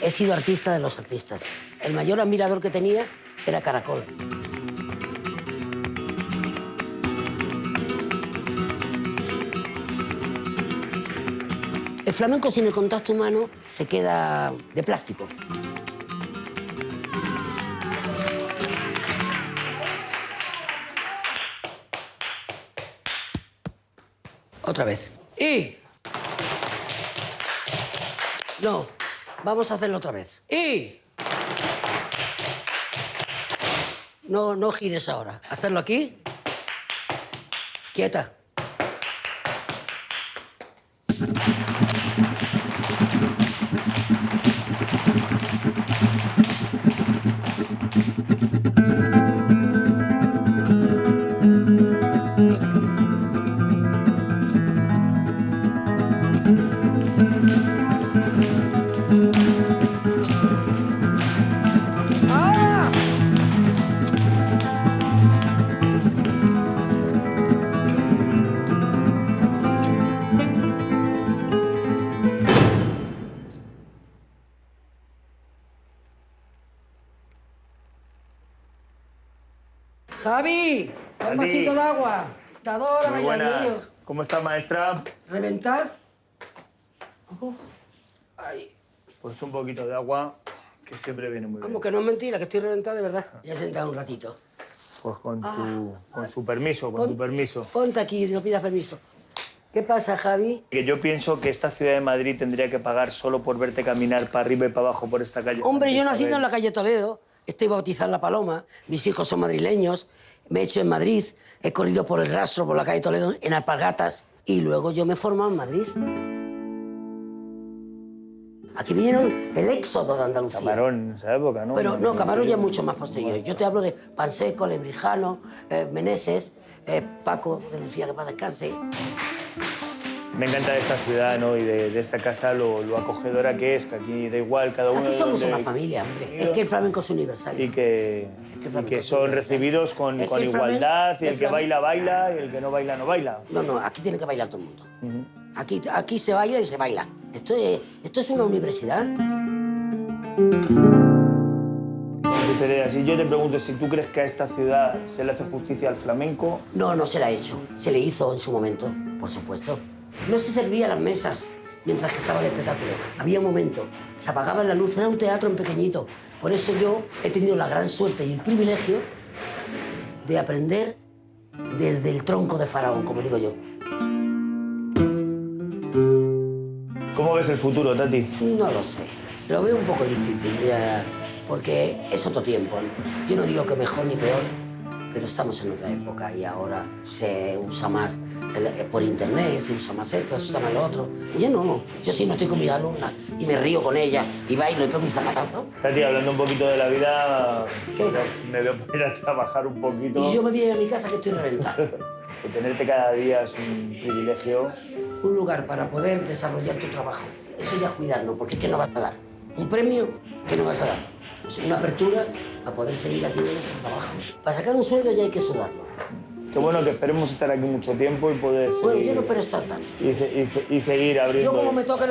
H: He sido artista de los artistas. El mayor admirador que tenía era Caracol. El flamenco sin el contacto humano se queda de plástico. Otra vez. ¡Y! No, vamos a hacerlo otra vez. ¡Y! No gires ahora. Hacerlo aquí. Quieta. Javi, un vasito de agua. Dadora,
O: Muy buenas. ¿Cómo está, maestra?
H: ¿Reventar? Uf. Ay.
O: Pues un poquito de agua, que siempre viene muy bien.
H: Como que no es mentira, que estoy reventado de verdad. Ya he sentado un ratito.
O: Pues con su permiso, con tu permiso.
H: Ponte aquí, no pidas permiso. ¿Qué pasa, Javi?
O: Que yo pienso que esta ciudad de Madrid tendría que pagar solo por verte caminar para arriba y para abajo por esta calle.
H: Hombre, yo
O: Santa
H: nacido
O: Isabel.
H: en la calle Toledo, estoy bautizado en La Paloma, mis hijos son madrileños, me he hecho en Madrid, he corrido por el rastro, por la calle Toledo, en alpargatas, y luego yo me he formado en Madrid. Aquí vinieron el éxodo de Andalucía.
O: Camarón en esa época, ¿no?
H: Pero no, Camarón ya es mucho más posterior. Yo te hablo de Panseco, Lebrijano, Meneses, Paco de Lucía, que para descanse.
O: Me encanta de esta ciudad, ¿no? Y de esta casa, lo acogedora que es, que aquí da igual, cada uno...
H: Aquí somos
O: de
H: una
O: donde-
H: familia, hombre. Es que el flamenco es universal.
O: Y que son recibidos con
H: Es que el
O: igualdad, y
H: el
O: el que baila, baila, y el que no baila, no baila.
H: No, aquí tiene que bailar todo el mundo. Aquí se baila y se baila. Esto es una universidad.
O: Entonces, Teresa, si yo te pregunto si tú crees que a esta ciudad se le hace justicia al flamenco...
H: No se le ha hecho. Se le hizo en su momento, por supuesto. No se servían las mesas mientras que estaba el espectáculo. Había un momento, se apagaba la luz, era un teatro en pequeñito. Por eso yo he tenido la gran suerte y el privilegio de aprender desde el tronco de faraón, como digo yo.
O: ¿Cómo ves el futuro, Tati?
H: No lo sé. Lo veo un poco difícil, ya, porque es otro tiempo, ¿no? Yo no digo que mejor ni peor, pero estamos en otra época y ahora se usa más por internet, se usa más esto, se usa más lo otro. Y yo no. Yo sí no estoy con mis alumnas y me río con ellas y bailo y pego un zapatazo.
O: Tati, hablando un poquito de la vida, me voy a poner a trabajar un poquito.
H: Y yo me voy a mi casa que estoy reventado.
O: Que tenerte cada día es un privilegio.
H: Un lugar para poder desarrollar tu trabajo. Eso ya es cuidarnos, porque es que no vas a dar. Un premio, ¿qué no vas a dar? Pues una apertura para poder seguir haciendo nuestro trabajo. Para sacar un sueldo ya hay que sudarlo.
O: Qué bueno que esperemos estar aquí mucho tiempo y poder seguir...
H: Bueno, yo no espero estar tanto.
O: Y seguir abriendo...
H: Yo como me toque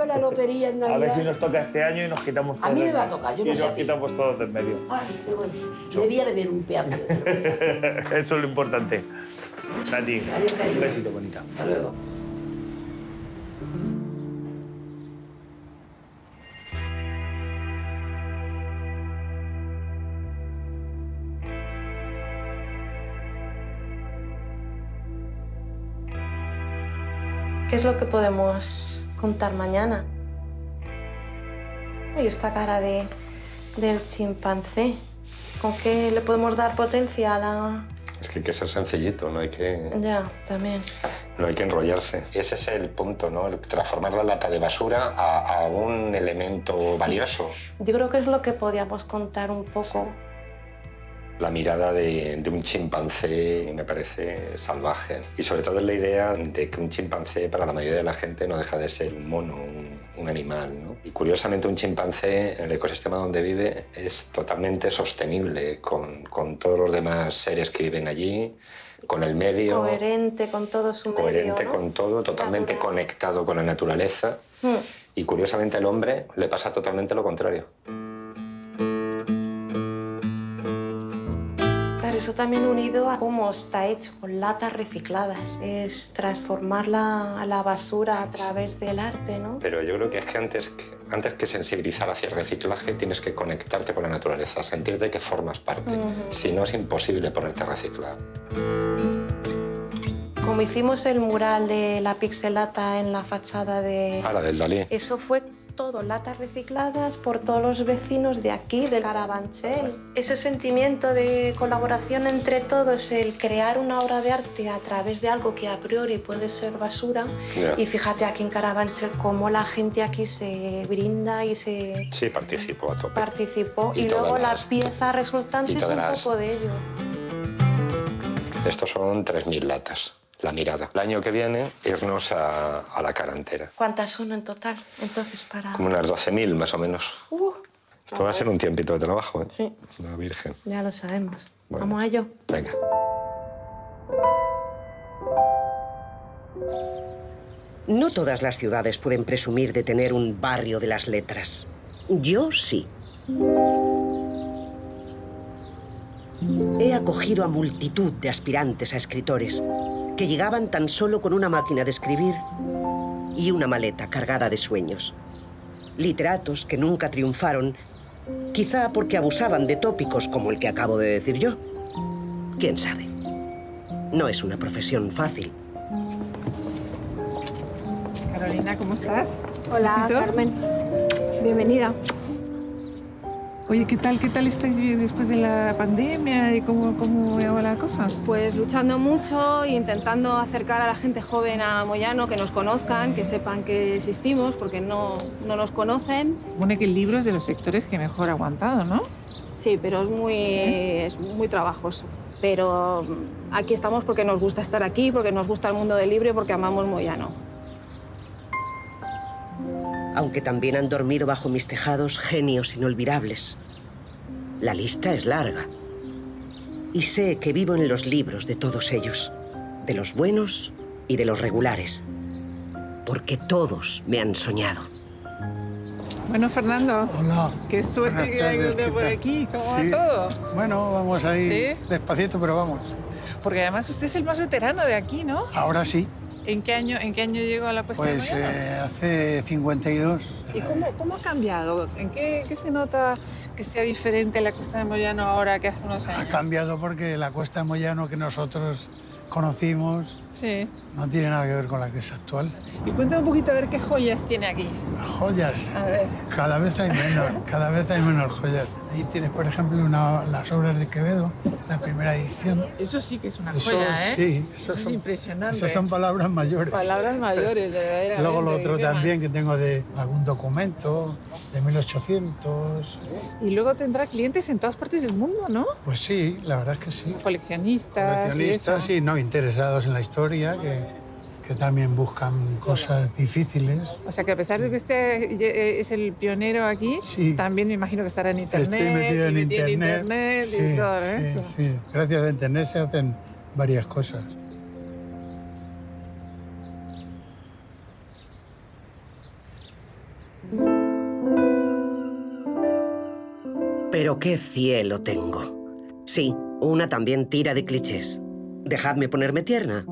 H: la lotería en Navidad...
O: A ver si nos toca este año y nos quitamos todo.
H: A mí me va a tocar, yo no sé a
O: nos
H: ti.
O: quitamos todos de en medio.
H: Ay, me voy. Me voy a beber un pedazo de cerveza.
O: Eso es lo importante. Tati,
H: Adiós, cariño.
O: un besito, bonita.
H: Hasta luego.
I: ¿Qué es lo que podemos contar mañana? Y esta cara del chimpancé, ¿con qué le podemos dar potencia a la...?
K: Es que hay que ser sencillito, no hay que
I: También.
K: enrollarse. Y ese es el punto, ¿no? El transformar la lata de basura a un elemento valioso.
I: Yo creo que es lo que podíamos contar un poco.
K: La mirada de un chimpancé me parece salvaje. Y sobre todo es la idea de que un chimpancé para la mayoría de la gente no deja de ser un mono, un animal, ¿no? Y curiosamente un chimpancé en el ecosistema donde vive es totalmente sostenible con todos los demás seres que viven allí. con el medio.
I: Coherente con todo su medio,
K: Coherente
I: ¿no?
K: con todo, totalmente conectado con la naturaleza. Y curiosamente al hombre le pasa totalmente lo contrario.
I: Claro, eso también unido a cómo está hecho, con latas recicladas. Es transformar la basura a través del arte, ¿no?
K: Pero yo creo que es que antes que sensibilizar hacia el reciclaje, tienes que conectarte con la naturaleza, sentirte que formas parte. Si no, es imposible ponerte a reciclar.
I: Como hicimos el mural de la pixelata en la fachada de...
K: Ah, la del Dalí.
I: Eso fue todo, latas recicladas por todos los vecinos de aquí, de Carabanchel. Ese sentimiento de colaboración entre todos, el crear una obra de arte a través de algo que a priori puede ser basura.
K: Yeah.
I: Y fíjate aquí en Carabanchel cómo la gente aquí se brinda y se
K: Sí, participó a tope.
I: participó.
K: Y
I: Y luego
K: todas
I: la
K: las-
I: pieza resultante
K: y
I: es
K: todas
I: un
K: las-
I: poco de ello.
K: Estos son 3.000 latas, la mirada. El año que viene, irnos a la cara entera.
I: ¿Cuántas son en total? Entonces, para...
K: Como unas 12.000 más o menos. Esto va a ser un tiempito de trabajo, ¿eh?
I: Sí.
K: La Virgen.
I: Ya lo sabemos.
K: Bueno.
I: Vamos a ello.
K: Venga.
A: No todas las ciudades pueden presumir de tener un barrio de las letras. Yo sí. He acogido a multitud de aspirantes a escritores que llegaban tan solo con una máquina de escribir y una maleta cargada de sueños. Literatos que nunca triunfaron, quizá porque abusaban de tópicos como el que acabo de decir yo. ¿Quién sabe? No es una profesión fácil.
J: Carolina, ¿cómo estás?
L: Hola,
J: ¿Besito?
L: Carmen. Bienvenida.
J: Oye, ¿qué tal estáis bien después de la pandemia y cómo va la cosa?
L: Pues luchando mucho e intentando acercar a la gente joven a Moyano, que nos conozcan, que sepan que existimos, porque no nos conocen.
J: Supone que el libro es de los sectores que mejor ha aguantado, ¿no?
L: Sí, pero es muy trabajoso. Pero aquí estamos porque nos gusta estar aquí, porque nos gusta el mundo del libro y porque amamos Moyano.
A: Aunque también han dormido bajo mis tejados genios inolvidables. La lista es larga. Y sé que vivo en los libros de todos ellos, de los buenos y de los regulares, porque todos me han soñado.
J: Bueno, Fernando.
W: Hola.
J: Qué suerte
W: Buenas
J: que
W: tardes,
J: hay
W: ¿qué
J: por
W: tal?
J: aquí. ¿Cómo
W: Sí.
J: va todo?
W: Bueno, vamos ahí
J: ¿Sí?
W: despacito, pero vamos.
J: Porque además usted es el más veterano de aquí, ¿no?
W: Ahora sí.
J: ¿En qué año llegó a la puesta de
W: Pues
J: Moyano?
W: hace 52.
J: ¿Y cómo ha cambiado? ¿En qué se nota que sea diferente la Cuesta de Moyano ahora que hace unos años?
W: Ha cambiado porque la Cuesta de Moyano que nosotros conocimos
J: Sí.
W: no tiene nada que ver con la que es actual.
J: Y cuéntame un poquito a ver qué joyas tiene aquí.
W: Joyas.
J: A ver.
W: Cada vez hay menos joyas. Ahí tienes, por ejemplo, las obras de Quevedo, la primera edición.
J: Eso sí que es una
W: Eso,
J: joya, ¿eh?
W: sí,
J: eso es
W: son-
J: impresionante.
W: Esas son palabras mayores.
J: Palabras mayores, verdaderamente.
W: Luego lo otro
J: ¿Qué
W: también
J: más?
W: que tengo de algún documento de 1800.
J: Y luego tendrá clientes en todas partes del mundo, ¿no?
W: Pues sí, la verdad es que sí.
J: Coleccionistas.
W: Coleccionistas, sí, no, interesados en la historia, que también buscan cosas difíciles.
J: O sea que a pesar de que usted es el pionero aquí, también me imagino que estará en internet.
W: Estoy metido en
J: y
W: internet.
J: y todo
W: sí,
J: eso.
W: sí. Gracias a internet se hacen varias cosas.
A: Pero qué cielo tengo. Sí, una también tira de clichés. Dejadme ponerme tierna.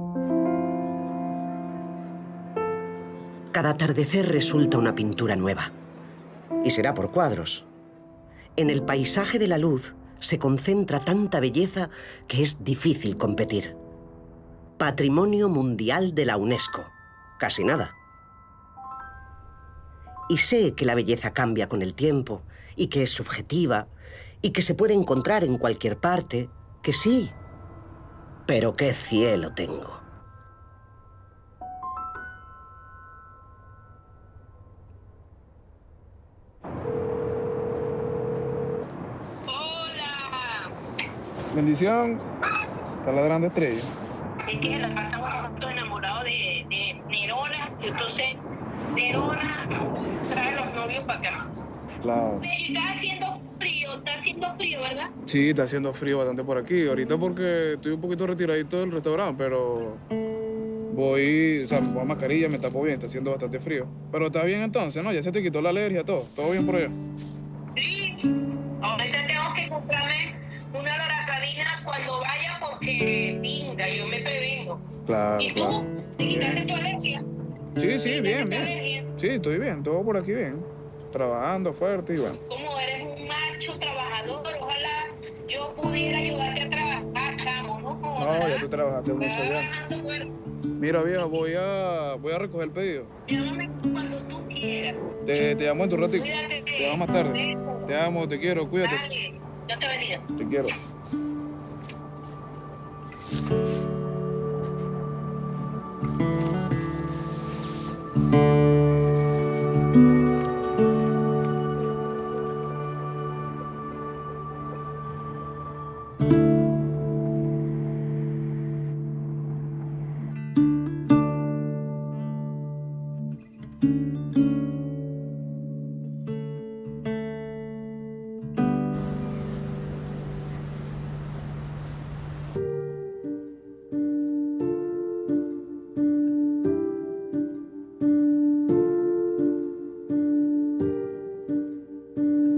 A: Cada atardecer resulta una pintura nueva. Y será por cuadros. En el paisaje de la luz se concentra tanta belleza que es difícil competir. Patrimonio Mundial de la UNESCO. Casi nada. Y sé que la belleza cambia con el tiempo, y que es subjetiva, y que se puede encontrar en cualquier parte, que sí. Pero qué cielo tengo.
Y: Bendición. Está ladrando Estrella.
M: Es que la pasamos todos enamorados de Nerona, y entonces Nerona trae a los novios para acá.
Y: Claro.
M: Y está haciendo frío, está haciendo frío, ¿verdad?
X: Sí, está haciendo frío bastante por aquí. Ahorita porque estoy un poquito retiradito del restaurante, pero voy, o sea, me pongo mascarilla, me tapo bien, está haciendo bastante frío. Pero está bien entonces, ¿no? Ya se te quitó la alergia, todo bien por allá.
M: Sí, ahorita tengo que comprarme una loratadina cuando vaya porque pinga, yo me prevengo.
X: Claro,
M: ¿Y tú?
X: claro.
M: ¿Te quitaste tu alergia?
X: Sí, bien. Sí, estoy bien, todo por aquí bien. Trabajando fuerte y bueno.
M: Como eres un macho trabajador, ojalá yo pudiera ayudarte a trabajar, chamo, ¿no?
X: No, ya tú trabajaste mucho ya. Mira, vieja, voy a recoger el pedido.
M: Llámame cuando tú quieras.
X: Te llamo en tu ratito.
M: Cuídate.
X: Te llamo más tarde. Te amo, te quiero, cuídate.
M: Dale, Dios te bendiga.
X: Te quiero.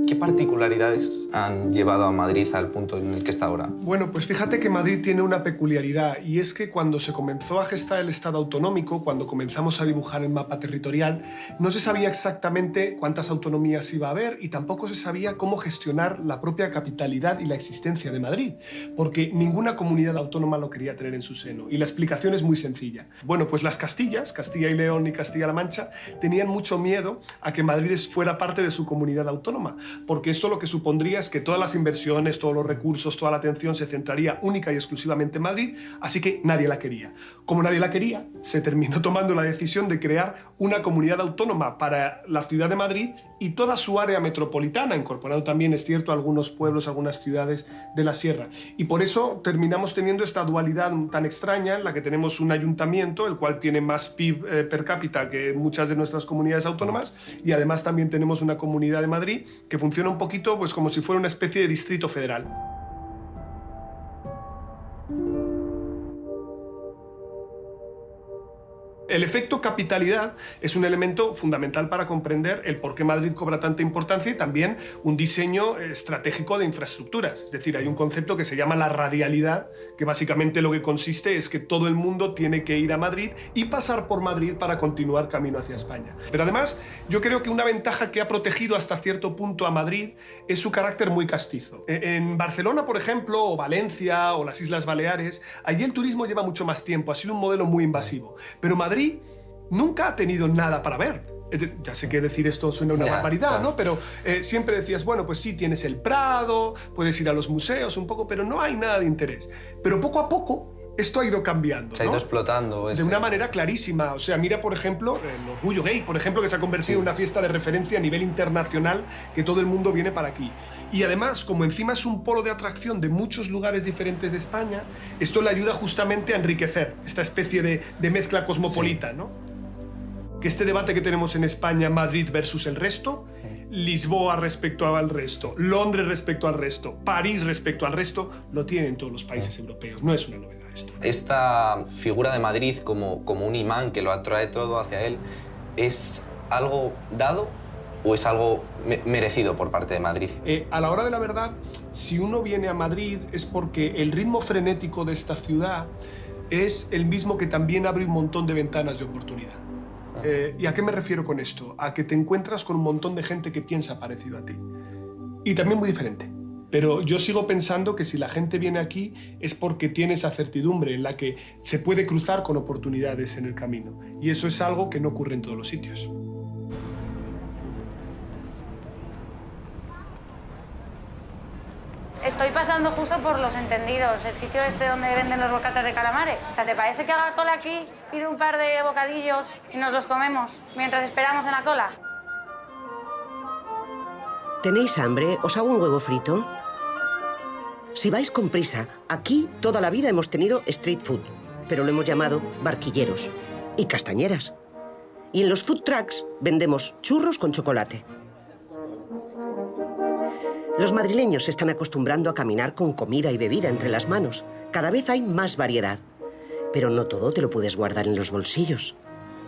F: ¿Qué particularidades han llevado a Madrid al punto en el que está ahora?
N: Bueno, pues fíjate que Madrid tiene una peculiaridad y es que cuando se comenzó a gestar el Estado autonómico, cuando comenzamos a dibujar el mapa territorial, no se sabía exactamente cuántas autonomías iba a haber y tampoco se sabía cómo gestionar la propia capitalidad y la existencia de Madrid, porque ninguna comunidad autónoma lo quería tener en su seno. Y la explicación es muy sencilla. Bueno, pues las Castillas, Castilla y León y Castilla-La Mancha, tenían mucho miedo a que Madrid fuera parte de su comunidad autónoma, porque esto lo que supondría es que todas las inversiones, todos los recursos, toda la atención se centraría única y exclusivamente en Madrid, así que nadie la quería. Como nadie la quería, se terminó tomando la decisión de crear una comunidad autónoma para la ciudad de Madrid y toda su área metropolitana, incorporando también, es cierto, algunos pueblos, algunas ciudades de la sierra. Y por eso terminamos teniendo esta dualidad tan extraña en la que tenemos un ayuntamiento, el cual tiene más PIB per cápita que muchas de nuestras comunidades autónomas, y además también tenemos una comunidad de Madrid que funciona un poquito pues, como si fuera una especie de distrito federal. El efecto capitalidad es un elemento fundamental para comprender el por qué Madrid cobra tanta importancia y también un diseño estratégico de infraestructuras. Es decir, hay un concepto que se llama la radialidad, que básicamente lo que consiste es que todo el mundo tiene que ir a Madrid y pasar por Madrid para continuar camino hacia España. Pero además, yo creo que una ventaja que ha protegido hasta cierto punto a Madrid es su carácter muy castizo. En Barcelona, por ejemplo, o Valencia, o las Islas Baleares, allí el turismo lleva mucho más tiempo, ha sido un modelo muy invasivo. Pero Madrid nunca ha tenido nada para ver. Ya sé que decir esto suena una barbaridad, claro, ¿no? Pero siempre decías, bueno, pues sí, tienes el Prado, puedes ir a los museos un poco, pero no hay nada de interés. Pero poco a poco esto ha ido cambiando,
F: se ha ido explotando.
N: De una manera clarísima. O sea, mira, por ejemplo, el Orgullo Gay, por ejemplo, que se ha convertido en una fiesta de referencia a nivel internacional, que todo el mundo viene para aquí. Y además, como encima es un polo de atracción de muchos lugares diferentes de España, esto le ayuda justamente a enriquecer esta especie de mezcla cosmopolita, ¿no? Que este debate que tenemos en España, Madrid versus el resto, Lisboa respecto al resto, Londres respecto al resto, París respecto al resto, lo tienen todos los países europeos. No es una novedad esto.
F: Esta figura de Madrid como un imán que lo atrae todo hacia él, ¿es algo dado o es algo merecido por parte de Madrid?
N: A la hora de la verdad, si uno viene a Madrid es porque el ritmo frenético de esta ciudad es el mismo que también abre un montón de ventanas de oportunidad. ¿Y a qué me refiero con esto? A que te encuentras con un montón de gente que piensa parecido a ti. Y también muy diferente. Pero yo sigo pensando que si la gente viene aquí es porque tiene esa certidumbre en la que se puede cruzar con oportunidades en el camino. Y eso es algo que no ocurre en todos los sitios.
P: Estoy pasando justo por Los Entendidos, el sitio este donde venden los bocatas de calamares. O sea, ¿te parece que haga cola aquí, pide un par de bocadillos y nos los comemos mientras esperamos en la cola?
A: ¿Tenéis hambre? ¿Os hago un huevo frito? Si vais con prisa, aquí toda la vida hemos tenido street food, pero lo hemos llamado barquilleros y castañeras. Y en los food trucks vendemos churros con chocolate. Los madrileños se están acostumbrando a caminar con comida y bebida entre las manos. Cada vez hay más variedad. Pero no todo te lo puedes guardar en los bolsillos,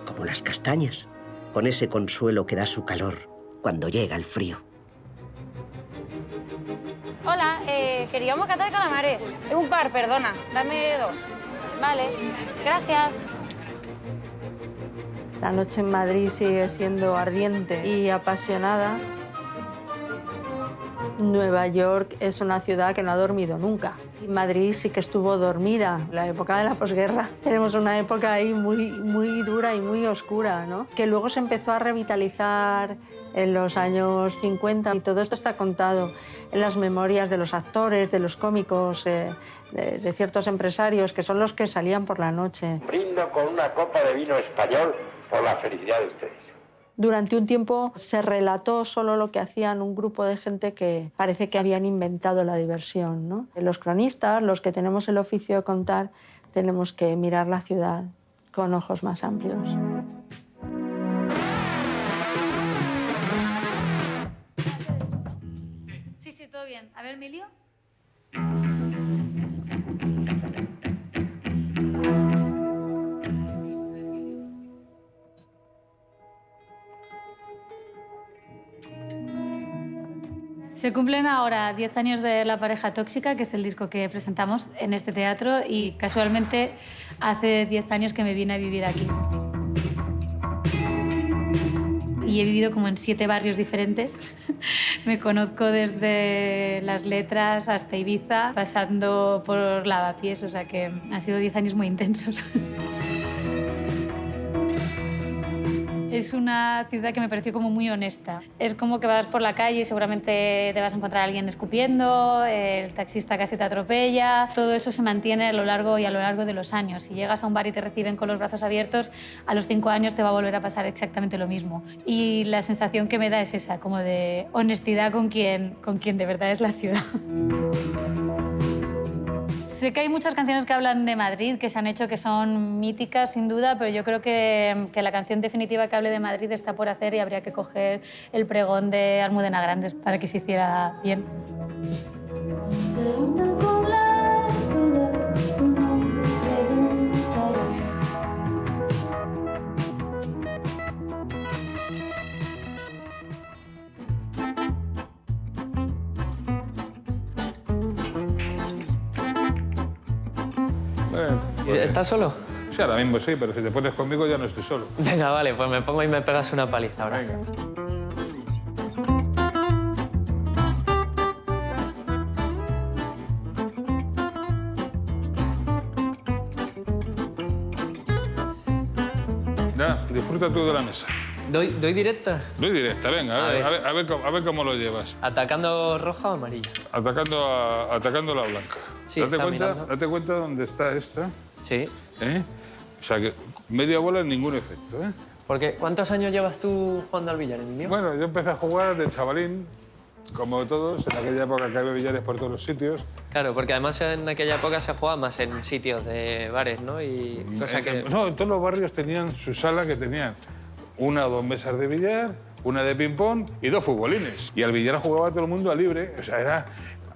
A: como las castañas, con ese consuelo que da su calor cuando llega el frío.
P: Hola, quería un bocata de calamares. Un par, perdona. Dame 2. Vale, gracias.
B: La noche en Madrid sigue siendo ardiente y apasionada. Nueva York es una ciudad que no ha dormido nunca. Y Madrid sí que estuvo dormida, la época de la posguerra. Tenemos una época ahí muy dura y muy oscura, ¿no? Que luego se empezó a revitalizar en los años 50 y todo esto está contado en las memorias de los actores, de los cómicos, de ciertos empresarios que son los que salían por la noche.
R: Brindo con una copa de vino español por la felicidad de ustedes.
B: Durante un tiempo se relató solo lo que hacían un grupo de gente que parece que habían inventado la diversión, ¿no? Los cronistas, los que tenemos el oficio de contar, tenemos que mirar la ciudad con ojos más amplios.
S: Sí, todo bien. A ver, Emilio. Se cumplen ahora 10 años de La pareja tóxica, que es el disco que presentamos en este teatro, y casualmente hace 10 años que me vine a vivir aquí. Y he vivido como en 7 barrios diferentes. Me conozco desde Las Letras hasta Ibiza, pasando por Lavapiés, o sea que han sido 10 años muy intensos. Es una ciudad que me pareció como muy honesta. Es como que vas por la calle y seguramente te vas a encontrar a alguien escupiendo, el taxista casi te atropella. Todo eso se mantiene a lo largo de los años. Si llegas a un bar y te reciben con los brazos abiertos, a los 5 años te va a volver a pasar exactamente lo mismo. Y la sensación que me da es esa, como de honestidad con quien de verdad es la ciudad. Sé que hay muchas canciones que hablan de Madrid, que se han hecho, que son míticas, sin duda, pero yo creo que la canción definitiva que hable de Madrid está por hacer y habría que coger el pregón de Almudena Grandes para que se hiciera bien.
T: ¿Estás solo?
V: Sí, ahora mismo sí, pero si te pones conmigo ya no estoy solo.
T: Venga, vale, pues me pongo y me pegas una paliza ahora.
V: Venga. Ya, disfruta tú de la mesa.
T: ¿Doy directa?
V: Doy directa, venga, a ver cómo lo llevas.
T: ¿Atacando roja o amarilla?
V: Atacando la blanca.
T: Sí,
V: date cuenta dónde está esta.
T: Sí.
V: O sea que media bola en ningún efecto, ¿eh?
T: Porque, ¿cuántos años llevas tú jugando al billar, Emilio?
V: Bueno, yo empecé a jugar de chavalín, como todos, en aquella época que había billares por todos los sitios.
T: Claro, porque además en aquella época se jugaba más en sitios de bares, ¿no? Y cosa que...
V: No, en todos los barrios tenían su sala, que tenían 1 o 2 mesas de billar, una de ping-pong y 2 futbolines. Y al billar jugaba todo el mundo a libre, o sea,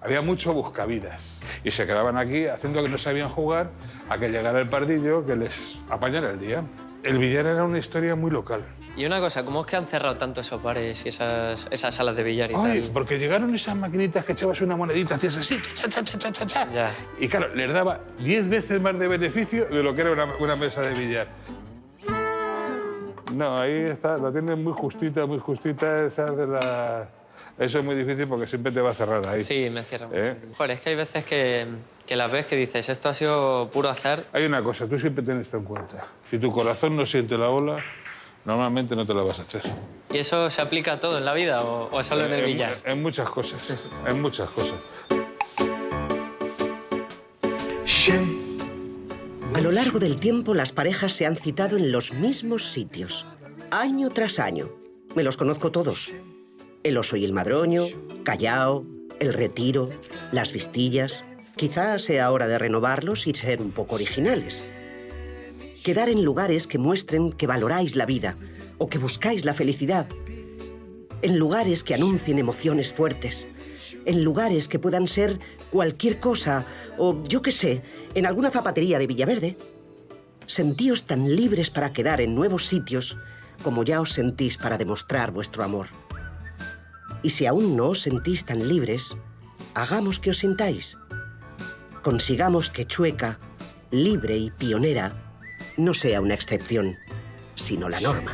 V: había mucho buscavidas. Y se quedaban aquí haciendo que no sabían jugar a que llegara el pardillo que les apañara el día. El billar era una historia muy local.
T: Y una cosa, ¿cómo es que han cerrado tanto esos bares y esas salas de billar y tal?
V: Porque llegaron esas maquinitas que echabas una monedita, hacías así, cha.
T: Ya.
V: Y claro, les daba 10 veces más de beneficio de lo que era una mesa de billar. No, ahí está, la tienen muy justita, esa de la... Eso es muy difícil porque siempre te va a cerrar ahí.
T: Sí, me cierra mucho. Joder, es que hay veces que las ves que dices, esto ha sido puro azar.
V: Hay una cosa, tú siempre tienes esto en cuenta. Si tu corazón no siente la bola, normalmente no te la vas a echar.
T: ¿Y eso se aplica a todo en la vida o solo en el billar?
V: En muchas cosas, en muchas cosas.
A: A lo largo del tiempo, las parejas se han citado en los mismos sitios, año tras año. Me los conozco todos. El Oso y el Madroño, Callao, El Retiro, Las Vistillas. Quizás sea hora de renovarlos y ser un poco originales. Quedar en lugares que muestren que valoráis la vida o que buscáis la felicidad. En lugares que anuncien emociones fuertes. en lugares que puedan ser cualquier cosa, o yo qué sé, en alguna zapatería de Villaverde. Sentíos tan libres para quedar en nuevos sitios como ya os sentís para demostrar vuestro amor. Y si aún no os sentís tan libres, hagamos que os sintáis. Consigamos que Chueca, libre y pionera, no sea una excepción, sino la norma.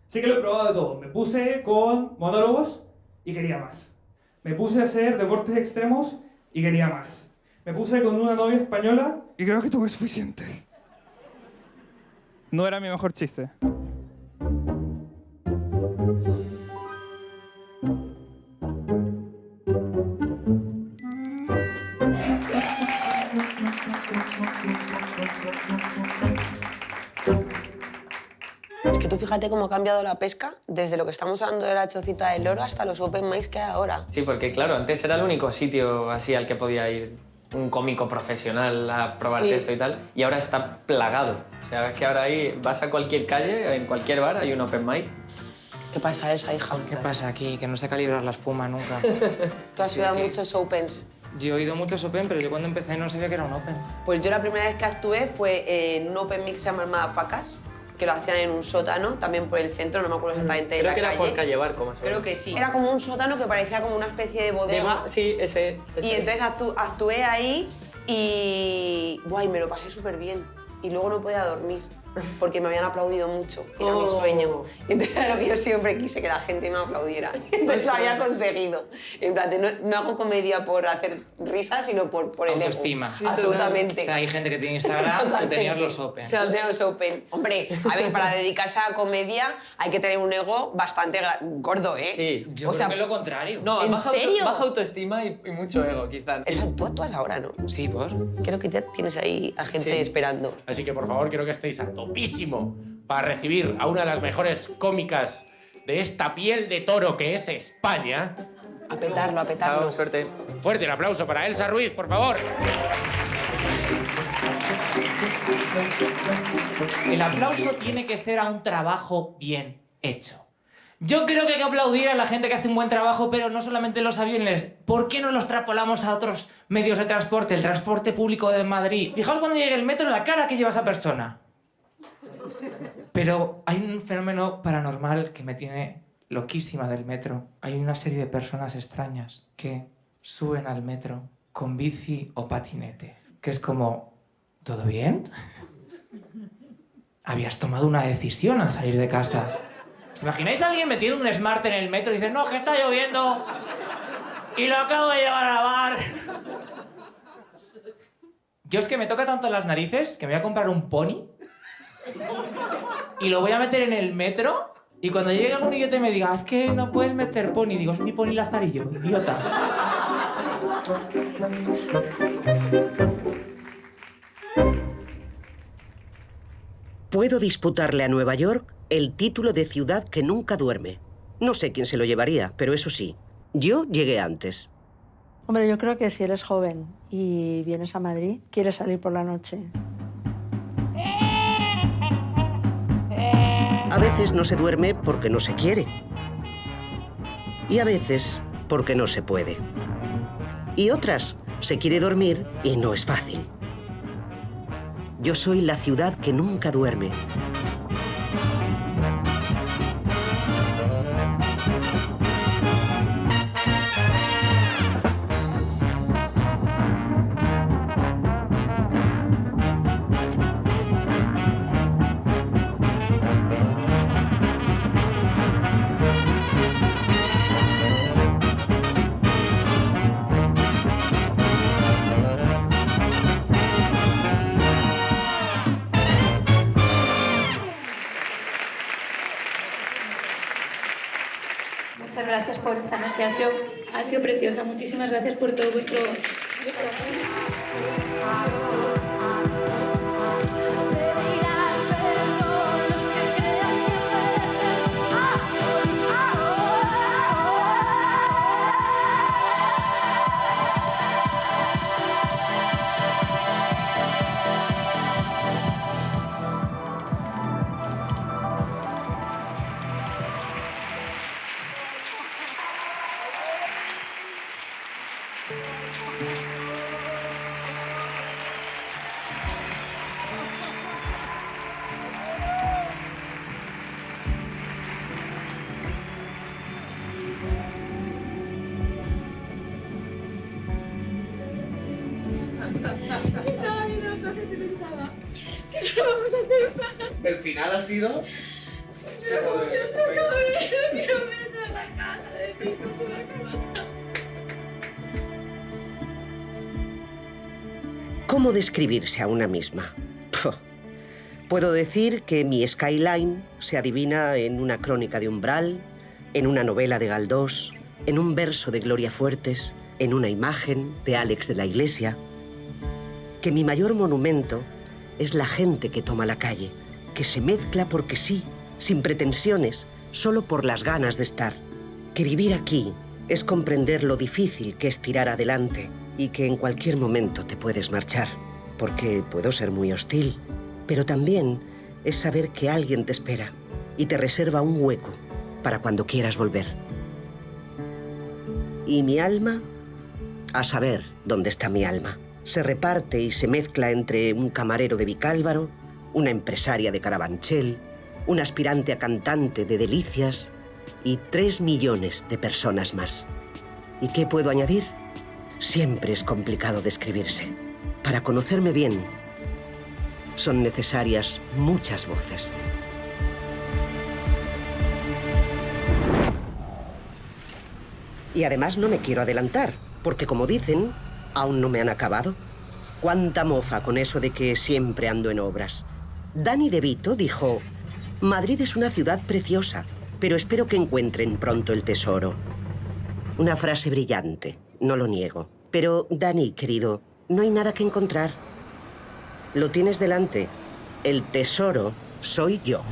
C: Sí que lo he probado de todo. Me puse con monólogos y quería más. Me puse a hacer deportes extremos y quería más. Me puse con una novia española y creo que tuve suficiente. No era mi mejor chiste.
D: Es que tú fíjate cómo ha cambiado la pesca desde lo que estamos hablando de la Chocita del Loro hasta los open mics que hay ahora.
T: Sí, porque claro, antes era el único sitio así al que podía ir un cómico profesional a probar texto y tal, y ahora está plagado. O sea, es que ahora ahí vas a cualquier calle, en cualquier bar hay un open mic.
D: ¿Qué pasa, Elsa, hija?
E: ¿Qué pasa aquí? Que no sé calibrar la espuma nunca.
D: Tú has ido a muchos opens.
E: Yo he ido a muchos open, pero yo cuando empecé no sabía que era un open.
D: Pues yo la primera vez que actué fue en un open mic que se llama Madafacas, que lo hacían en un sótano, también por el centro, no me acuerdo exactamente de la calle.
T: Creo que era por Calle Barco, más o menos.
D: Creo que sí. Era como un sótano que parecía como una especie de bodega.
T: Sí, ese
D: y entonces actué ahí y... Guay, me lo pasé súper bien. Y luego no podía dormir, porque me habían aplaudido mucho. Era mi sueño. Y entonces era lo que yo siempre quise, que la gente me aplaudiera. Entonces lo había conseguido. En plan, no hago comedia por hacer risas, sino por el ego.
E: Autoestima.
D: Sí, absolutamente.
E: O sea, hay gente que tiene Instagram, tú tenías los open.
D: Sí, tenía los open. Hombre, a ver, para dedicarse a la comedia hay que tener un ego bastante gordo, ¿eh?
T: Sí.
E: Yo creo que es lo contrario.
T: No,
D: ¿en serio?
T: Baja autoestima y mucho ego, quizás.
D: Tú actúas ahora, ¿no?
E: Sí, ¿por?
D: Creo que ya tienes ahí a gente esperando.
Q: Así que, por favor, quiero que estéis a topísimo para recibir a una de las mejores cómicas de esta piel de toro que es España.
D: A petarlo, a petarlo.
T: Chao, suerte.
Q: Fuerte el aplauso para Elsa Ruiz, por favor.
E: El aplauso tiene que ser a un trabajo bien hecho. Yo creo que hay que aplaudir a la gente que hace un buen trabajo, pero no solamente en los aviones. ¿Por qué no los extrapolamos a otros medios de transporte? El transporte público de Madrid. Fijaos cuando llegue el metro la cara que lleva esa persona. Pero hay un fenómeno paranormal que me tiene loquísima del metro. Hay una serie de personas extrañas que suben al metro con bici o patinete. Que es como, ¿todo bien? Habías tomado una decisión al salir de casa. ¿Os imagináis a alguien metido un Smart en el metro y dice, no, que está lloviendo y lo acabo de llevar a lavar? Yo es que me toca tanto las narices que me voy a comprar un pony y lo voy a meter en el metro y cuando llegue algún idiota y me diga, es que no puedes meter pony, digo, es mi pony Lazarillo, idiota.
A: Puedo disputarle a Nueva York el título de ciudad que nunca duerme. No sé quién se lo llevaría, pero eso sí, yo llegué antes.
B: Hombre, yo creo que si eres joven y vienes a Madrid, quieres salir por la noche.
A: A veces no se duerme porque no se quiere. Y a veces porque no se puede. Y otras se quiere dormir y no es fácil. Yo soy la ciudad que nunca duerme.
U: Muchas gracias por esta noche, ha sido preciosa. Muchísimas gracias por todo vuestro apoyo. se pensaba que no lo vamos a hacer nada.
G: El final ha sido...
U: Pero como que no se acaba de ver, no quiero ver a la casa de mi cómo va a acabar.
A: ¿Cómo describirse a una misma? Puedo decir que mi skyline se adivina en una crónica de Umbral, en una novela de Galdós, en un verso de Gloria Fuertes, en una imagen de Alex de la Iglesia. Que mi mayor monumento es la gente que toma la calle, que se mezcla porque sí, sin pretensiones, solo por las ganas de estar. Que vivir aquí es comprender lo difícil que es tirar adelante y que en cualquier momento te puedes marchar, porque puedo ser muy hostil, pero también es saber que alguien te espera y te reserva un hueco para cuando quieras volver. ¿Y mi alma? A saber dónde está mi alma. Se reparte y se mezcla entre un camarero de Vicálvaro, una empresaria de Carabanchel, un aspirante a cantante de Delicias y 3 millones de personas más. ¿Y qué puedo añadir? Siempre es complicado describirse. Para conocerme bien, son necesarias muchas voces. Y además no me quiero adelantar, porque como dicen, aún no me han acabado. Cuánta mofa con eso de que siempre ando en obras. Danny DeVito dijo: Madrid es una ciudad preciosa, pero espero que encuentren pronto el tesoro. Una frase brillante, no lo niego. Pero, Danny, querido, no hay nada que encontrar. Lo tienes delante. El tesoro soy yo.